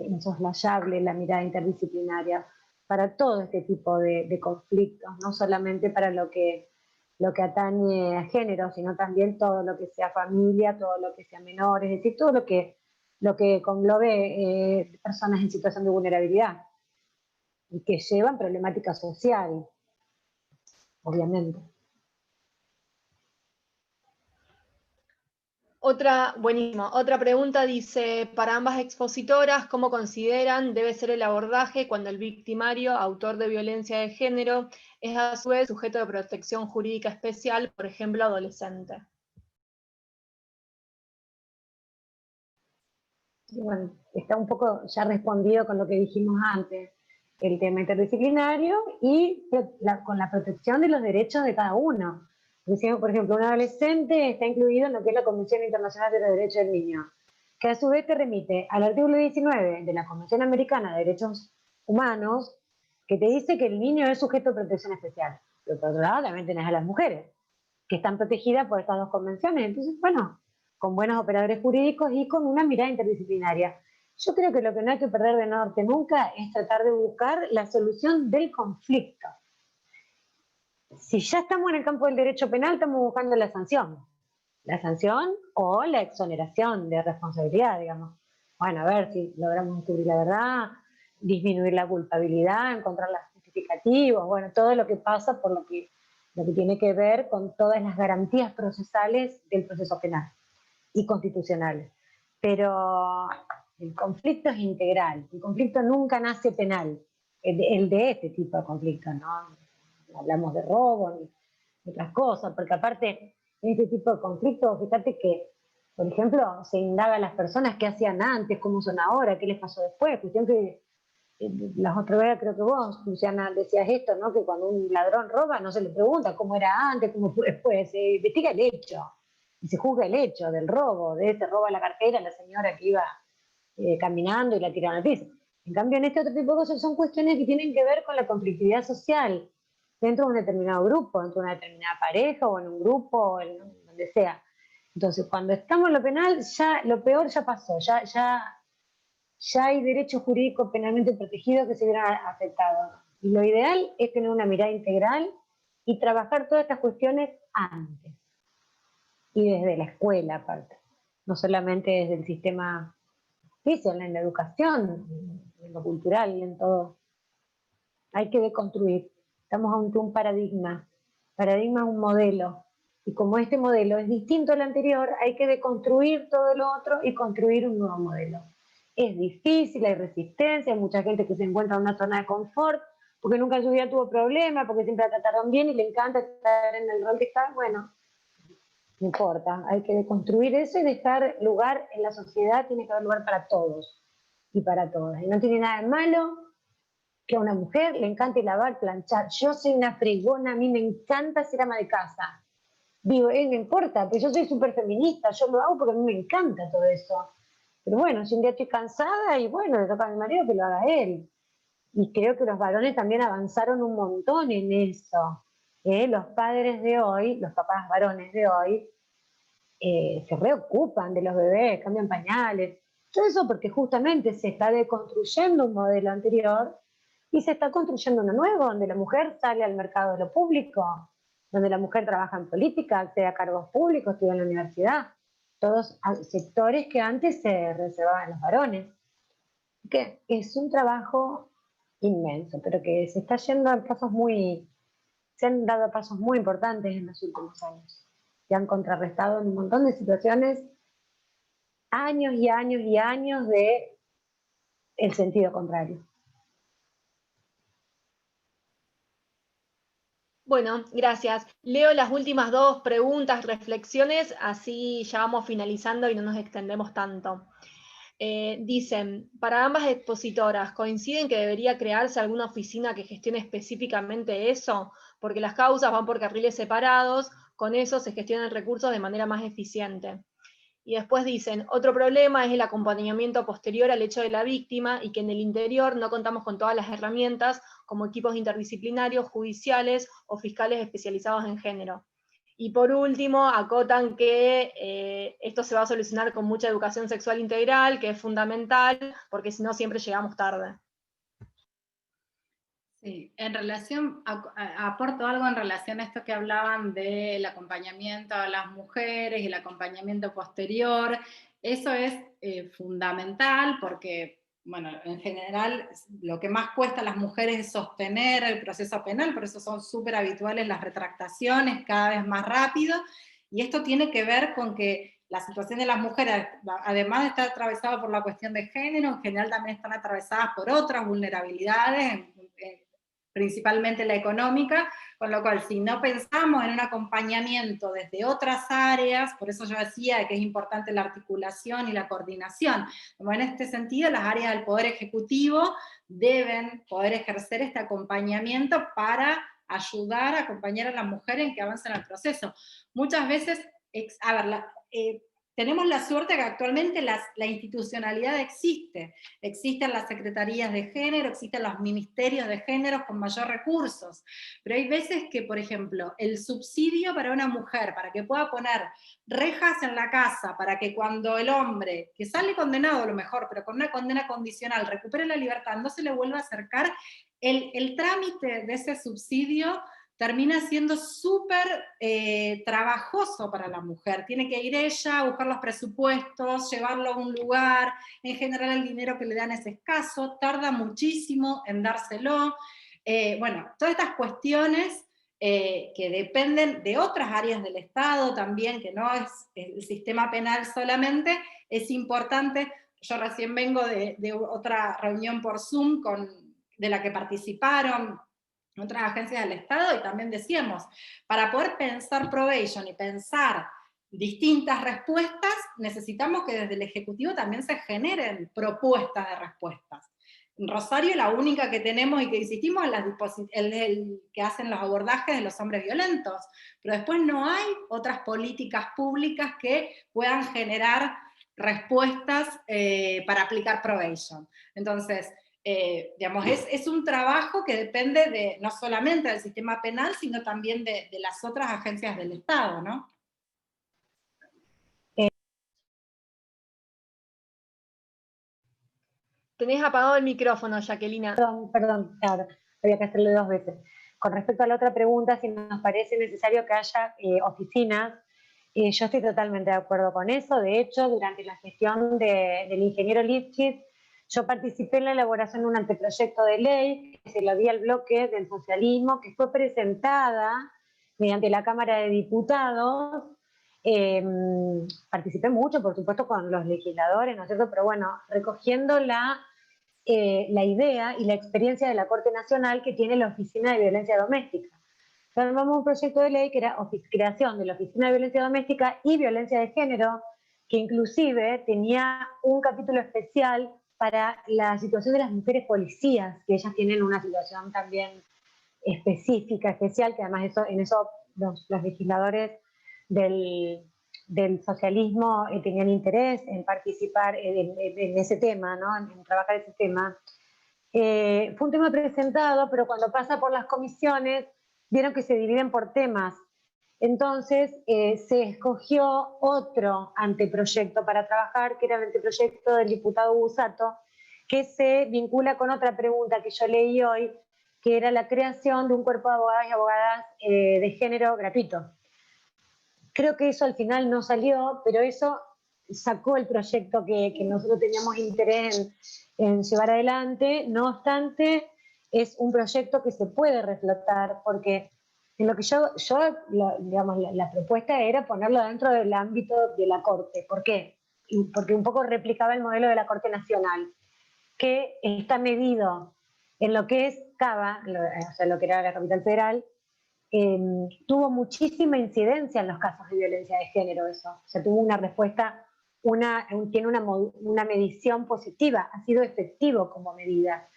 insoslayable la mirada interdisciplinaria para todo este tipo de conflictos, no solamente para lo que atañe a género, sino también todo lo que sea familia, todo lo que sea menores, es decir, todo lo que lo que englobe personas en situación de vulnerabilidad y que llevan problemática social, obviamente. Buenísimo. Otra pregunta dice, para ambas expositoras, ¿cómo consideran debe ser el abordaje cuando el victimario, autor de violencia de género, es a su vez sujeto de protección jurídica especial, por ejemplo, adolescente? Bueno, está un poco ya respondido con lo que dijimos antes, el tema interdisciplinario y con la protección de los derechos de cada uno. Decimos, por ejemplo, un adolescente está incluido en lo que es la Convención Internacional de los Derechos del Niño, que a su vez te remite al artículo 19 de la Convención Americana de Derechos Humanos, que te dice que el niño es sujeto de protección especial. Pero por otro lado también tenés a las mujeres, que están protegidas por estas dos convenciones. Entonces, bueno, con buenos operadores jurídicos y con una mirada interdisciplinaria. Yo creo que lo que no hay que perder de norte nunca es tratar de buscar la solución del conflicto. Si ya estamos en el campo del derecho penal, estamos buscando la sanción o la exoneración de responsabilidad, digamos. Bueno, a ver si logramos descubrir la verdad, disminuir la culpabilidad, encontrar los justificativos, bueno, todo lo que pasa por lo que tiene que ver con todas las garantías procesales del proceso penal y constitucionales. Pero el conflicto es integral, el conflicto nunca nace penal, el de este tipo de conflicto, ¿no? Hablamos de robo ni otras cosas, porque aparte en este tipo de conflictos, fíjate que, por ejemplo, se indaga a las personas qué hacían antes, cómo son ahora, qué les pasó después, cuestión que las otras veces creo que vos, Luciana, decías esto, ¿no? Que cuando un ladrón roba no se le pregunta cómo era antes, cómo fue después, se investiga el hecho y se juzga el hecho del robo, de ese robo a la cartera a la señora que iba caminando y la tiraron al piso. En cambio, en este otro tipo de cosas son cuestiones que tienen que ver con la conflictividad social dentro de un determinado grupo, dentro de una determinada pareja o en un grupo, o en donde sea. Entonces, cuando estamos en lo penal, ya lo peor ya pasó, ya hay derechos jurídicos penalmente protegidos que se vieron afectados. Y lo ideal es tener una mirada integral y trabajar todas estas cuestiones antes. Y desde la escuela, aparte. No solamente desde el sistema físico, en la educación, en lo cultural, en todo. Hay que deconstruir. Estamos ante un paradigma. Paradigma es un modelo. Y como este modelo es distinto al anterior, hay que deconstruir todo lo otro y construir un nuevo modelo. Es difícil, hay resistencia, hay mucha gente que se encuentra en una zona de confort, porque nunca en su vida tuvo problemas, porque siempre la trataron bien y le encanta estar en el rol que está. Bueno, no importa, hay que deconstruir eso y dejar lugar en la sociedad, tiene que haber lugar para todos y para todas. Y no tiene nada de malo que a una mujer le encante lavar, planchar. Yo soy una fregona, a mí me encanta ser ama de casa. Digo, no importa, pero yo soy súper feminista, yo lo hago porque a mí me encanta todo eso. Pero bueno, si un día estoy cansada y bueno, le toca a mi marido que lo haga él. Y creo que los varones también avanzaron un montón en eso. Los padres de hoy, los papás varones de hoy, se reocupan de los bebés, cambian pañales. Todo eso porque justamente se está deconstruyendo un modelo anterior y se está construyendo uno nuevo, donde la mujer sale al mercado de lo público, donde la mujer trabaja en política, accede a cargos públicos, estudia en la universidad. Todos sectores que antes se reservaban a los varones. Que es un trabajo inmenso, pero que se está yendo a pasos se han dado pasos muy importantes en los últimos años, que han contrarrestado en un montón de situaciones, años y años y años de el sentido contrario. Bueno, gracias. Leo las últimas dos preguntas, reflexiones, así ya vamos finalizando y no nos extendemos tanto. Dicen, para ambas expositoras, ¿coinciden que debería crearse alguna oficina que gestione específicamente eso? Porque las causas van por carriles separados, con eso se gestionan recursos de manera más eficiente. Y después dicen, otro problema es el acompañamiento posterior al hecho de la víctima y que en el interior no contamos con todas las herramientas como equipos interdisciplinarios, judiciales o fiscales especializados en género. Y por último, acotan que esto se va a solucionar con mucha educación sexual integral, que es fundamental, porque si no siempre llegamos tarde. Sí, en relación, aporto algo en relación a esto que hablaban del acompañamiento a las mujeres y el acompañamiento posterior. Eso es fundamental porque, bueno, en general lo que más cuesta a las mujeres es sostener el proceso penal, por eso son súper habituales las retractaciones cada vez más rápido, y esto tiene que ver con que la situación de las mujeres, además de estar atravesada por la cuestión de género, en general también están atravesadas por otras vulnerabilidades, principalmente la económica, con lo cual si no pensamos en un acompañamiento desde otras áreas, por eso yo decía que es importante la articulación y la coordinación, como en este sentido las áreas del Poder Ejecutivo deben poder ejercer este acompañamiento para ayudar a acompañar a las mujeres en que avancen el proceso. Muchas veces, a ver, tenemos la suerte que actualmente la institucionalidad existe. Existen las secretarías de género, existen los ministerios de género con mayor recursos. Pero hay veces que, por ejemplo, el subsidio para una mujer, para que pueda poner rejas en la casa, para que cuando el hombre, que sale condenado a lo mejor, pero con una condena condicional, recupere la libertad, no se le vuelva a acercar, el trámite de ese subsidio termina siendo súper trabajoso para la mujer. Tiene que ir ella a buscar los presupuestos, llevarlo a un lugar, en general el dinero que le dan es escaso, tarda muchísimo en dárselo. Bueno, todas estas cuestiones que dependen de otras áreas del Estado también, que no es el sistema penal solamente, es importante. Yo recién vengo de otra reunión por Zoom de la que participaron otras agencias del Estado, y también decíamos, para poder pensar probation y pensar distintas respuestas, necesitamos que desde el Ejecutivo también se generen propuestas de respuestas. En Rosario la única que tenemos y que insistimos es el que hacen los abordajes de los hombres violentos, pero después no hay otras políticas públicas que puedan generar respuestas para aplicar probation. Entonces, digamos, es un trabajo que depende no solamente del sistema penal, sino también de las otras agencias del Estado, ¿no? Tenés apagado el micrófono, Jacquelina. Perdón, claro, había que hacerle 2 veces. Con respecto a la otra pregunta, si nos parece necesario que haya oficinas, yo estoy totalmente de acuerdo con eso. De hecho, durante la gestión del ingeniero Lifchitz, yo participé en la elaboración de un anteproyecto de ley que se lo di al bloque del socialismo, que fue presentada mediante la Cámara de Diputados. Participé mucho, por supuesto, con los legisladores, ¿no es cierto? Pero bueno, recogiendo la idea y la experiencia de la Corte Nacional que tiene la Oficina de Violencia Doméstica. Armamos un proyecto de ley que era creación de la Oficina de Violencia Doméstica y Violencia de Género, que inclusive tenía un capítulo especial para la situación de las mujeres policías, que ellas tienen una situación también específica, especial, que además en eso los legisladores del socialismo tenían interés en participar en ese tema, ¿no? En trabajar ese tema. Fue un tema presentado, pero cuando pasa por las comisiones, vieron que se dividen por temas. Entonces se escogió otro anteproyecto para trabajar, que era el anteproyecto del diputado Busato, que se vincula con otra pregunta que yo leí hoy, que era la creación de un cuerpo de abogadas y abogadas de género gratuito. Creo que eso al final no salió, pero eso sacó el proyecto que nosotros teníamos interés en llevar adelante. No obstante, es un proyecto que se puede reflotar, porque en lo que digamos, la propuesta era ponerlo dentro del ámbito de la Corte. ¿Por qué? Porque un poco replicaba el modelo de la Corte Nacional, que está medido en lo que es Cava, o sea, lo que era la capital federal. Tuvo muchísima incidencia en los casos de violencia de género eso. O sea, tuvo una respuesta, tiene una medición positiva, ha sido efectivo como medida.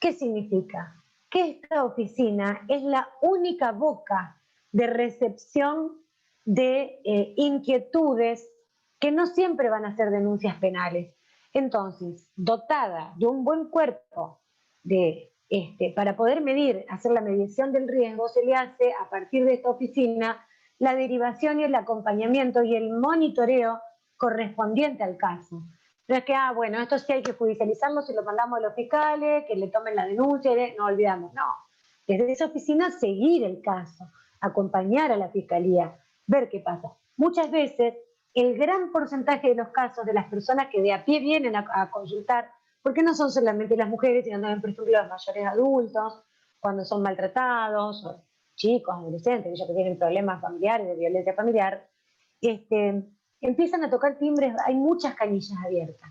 ¿Qué significa? Que esta oficina es la única boca de recepción de inquietudes que no siempre van a ser denuncias penales. Entonces, dotada de un buen cuerpo para poder medir, hacer la medición del riesgo, se le hace a partir de esta oficina la derivación y el acompañamiento y el monitoreo correspondiente al caso. No es que, bueno, esto sí hay que judicializarlo, si lo mandamos a los fiscales, que le tomen la denuncia, no olvidamos. No, desde esa oficina seguir el caso, acompañar a la fiscalía, ver qué pasa. Muchas veces el gran porcentaje de los casos de las personas que de a pie vienen a consultar, porque no son solamente las mujeres, sino también, por ejemplo, los mayores adultos, cuando son maltratados, o chicos, adolescentes, ellos que tienen problemas familiares, de violencia familiar, empiezan a tocar timbres, hay muchas canillas abiertas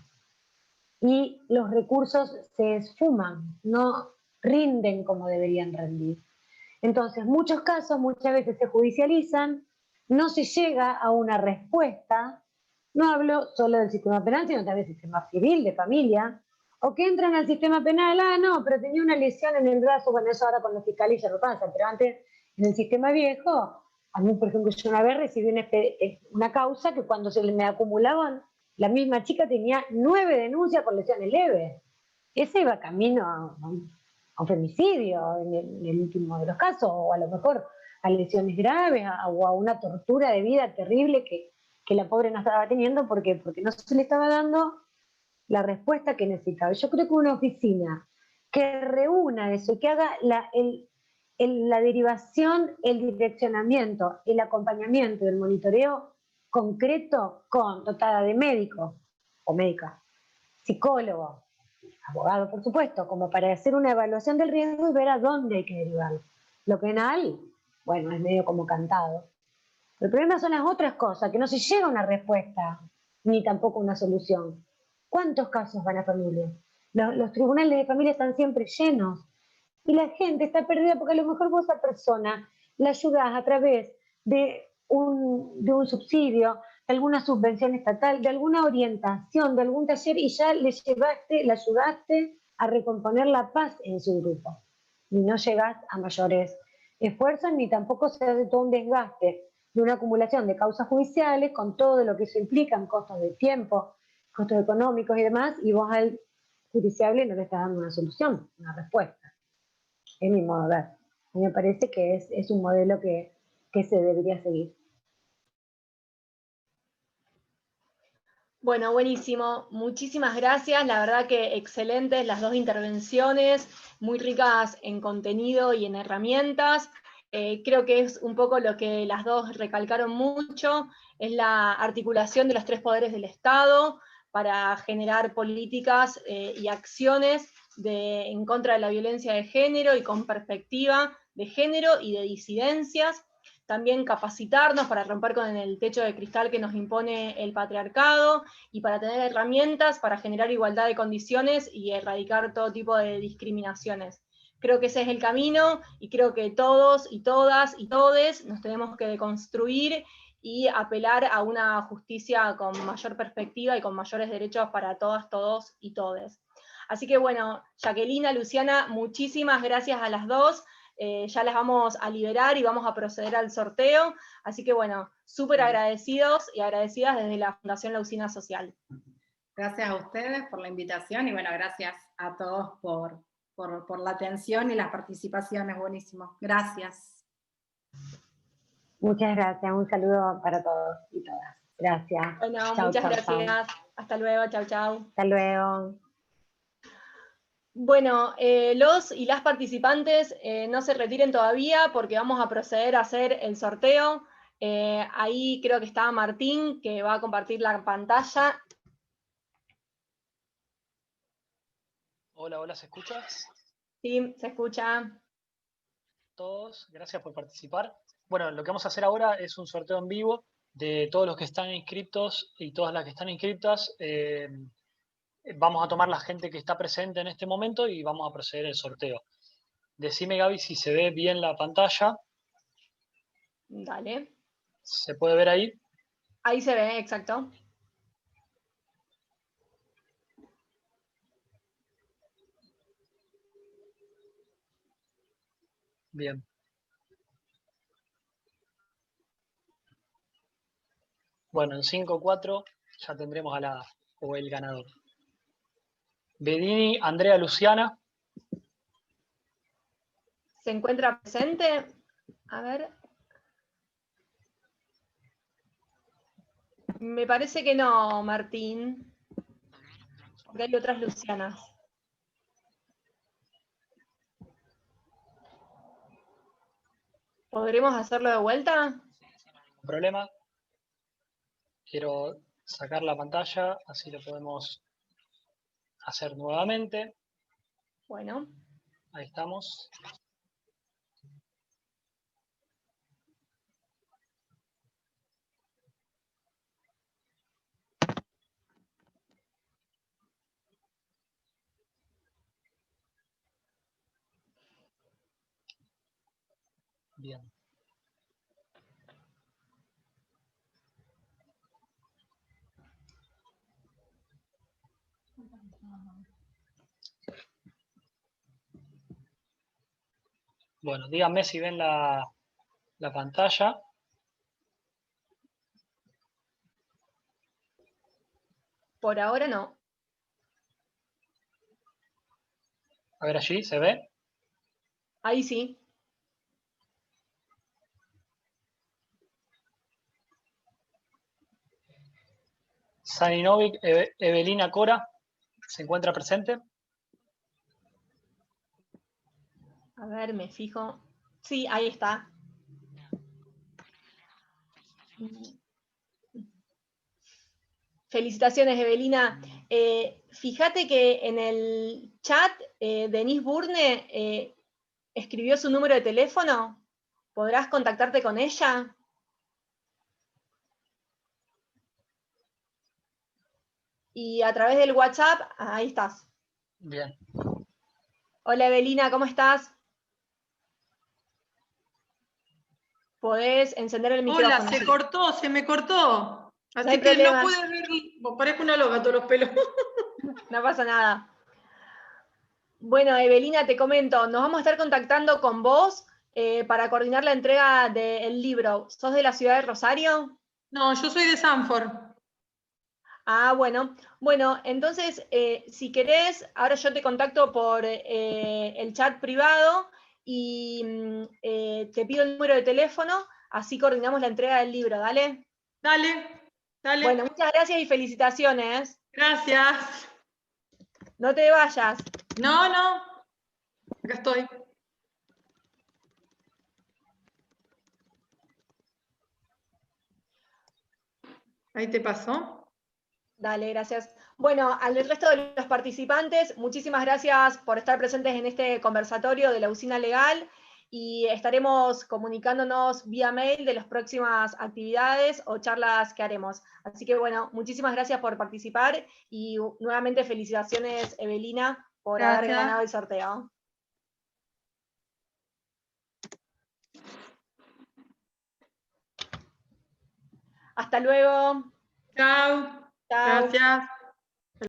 y los recursos se esfuman, no rinden como deberían rendir. Entonces, muchos casos muchas veces se judicializan, no se llega a una respuesta, no hablo solo del sistema penal, sino también del sistema civil, de familia, o que entran al sistema penal, no, pero tenía una lesión en el brazo, bueno, eso ahora con los fiscales ya no pasa, pero antes en el sistema viejo, a mí, por ejemplo, yo una vez recibí una causa que cuando se me acumulaban, la misma chica tenía 9 denuncias por lesiones leves. Ese iba camino a un femicidio en el último de los casos, o a lo mejor a lesiones graves, o a una tortura de vida terrible que la pobre no estaba teniendo porque no se le estaba dando la respuesta que necesitaba. Yo creo que una oficina que reúna eso, que haga la derivación, el direccionamiento, el acompañamiento, el monitoreo concreto dotada de médicos o médicas, psicólogos, abogado, por supuesto, como para hacer una evaluación del riesgo y ver a dónde hay que derivarlo. Lo penal, bueno, es medio como cantado. El problema son las otras cosas, que no se llega a una respuesta, ni tampoco una solución. ¿Cuántos casos van a familia? Los tribunales de familia están siempre llenos y la gente está perdida porque a lo mejor vos a esa persona la ayudás a través de un subsidio, de alguna subvención estatal, de alguna orientación, de algún taller y ya le ayudaste a recomponer la paz en su grupo. Y no llegás a mayores esfuerzos ni tampoco se hace todo un desgaste de una acumulación de causas judiciales con todo lo que eso implica en costos de tiempo, costos económicos y demás, y vos al judiciable no le estás dando una solución, una respuesta. Es mi modo de ver. A mí me parece que es un modelo que se debería seguir. Bueno, buenísimo. Muchísimas gracias. La verdad que excelentes las dos intervenciones, muy ricas en contenido y en herramientas. Creo que es un poco lo que las dos recalcaron mucho, es la articulación de los tres poderes del Estado para generar políticas y acciones en contra de la violencia de género y con perspectiva de género y de disidencias. También capacitarnos para romper con el techo de cristal que nos impone el patriarcado y para tener herramientas para generar igualdad de condiciones y erradicar todo tipo de discriminaciones. Creo que ese es el camino y creo que todos y todas y todes nos tenemos que deconstruir y apelar a una justicia con mayor perspectiva y con mayores derechos para todas, todos y todes. Así que bueno, Jacqueline, Luciana, muchísimas gracias a las dos. Ya las vamos a liberar y vamos a proceder al sorteo. Así que bueno, súper agradecidos y agradecidas desde la Fundación La Usina Social. Gracias a ustedes por la invitación y bueno, gracias a todos por la atención y las participaciones. Buenísimo. Gracias. Muchas gracias. Un saludo para todos y todas. Gracias. Bueno, chau, muchas chau, gracias. Chau. Hasta luego. Chau, chau. Hasta luego. Bueno, los y las participantes no se retiren todavía porque vamos a proceder a hacer el sorteo. Ahí creo que está Martín, que va a compartir la pantalla. Hola, hola, ¿se escucha? Sí, se escucha. Todos, gracias por participar. Bueno, lo que vamos a hacer ahora es un sorteo en vivo de todos los que están inscritos y todas las que están inscritas. Vamos a tomar la gente que está presente en este momento y vamos a proceder al sorteo. Decime, Gaby, si se ve bien la pantalla. Dale. ¿Se puede ver ahí? Ahí se ve, exacto. Bien. Bueno, en 5-4 ya tendremos o el ganador. Bedini, Andrea Luciana. ¿Se encuentra presente? A ver. Me parece que no, Martín. Porque hay otras Lucianas. ¿Podremos hacerlo de vuelta? ¿Problema? quiero sacar la pantalla, así lo podemos hacer nuevamente. Bueno. Ahí estamos. Bien. Bueno, díganme si ven la pantalla. Por ahora no. A ver allí, ¿se ve? Ahí sí. Saninovic, Evelina Cora, ¿se encuentra presente? A ver, me fijo. Sí, ahí está. Felicitaciones, Evelina. Fíjate que en el chat, Denise Burne escribió su número de teléfono. ¿Podrás contactarte con ella? Y a través del WhatsApp, ahí estás. Bien. Hola, Evelina, ¿cómo estás? Podés encender el micrófono. Hola, se cortó, se me cortó. No Así hay que problema. no pude ver, parezco una loca todos los pelos. No pasa nada. Bueno, Evelina, te comento, nos vamos a estar contactando con vos para coordinar la entrega del libro. ¿Sos de la ciudad de Rosario? No, yo soy de Sanford. Ah, bueno. Bueno, entonces, si querés, ahora yo te contacto por el chat privado y te pido el número de teléfono, así coordinamos la entrega del libro, ¿dale? Dale, dale. Bueno, muchas gracias y felicitaciones. Gracias. No te vayas. No, no. Acá estoy. Ahí te pasó. Dale, gracias. Bueno, al resto de los participantes, muchísimas gracias por estar presentes en este conversatorio de la Usina Legal y estaremos comunicándonos vía mail de las próximas actividades o charlas que haremos. Así que bueno, muchísimas gracias por participar y nuevamente felicitaciones, Evelina, por haber Gracias. ganado el sorteo. Hasta luego. Chao. Chao. Gracias.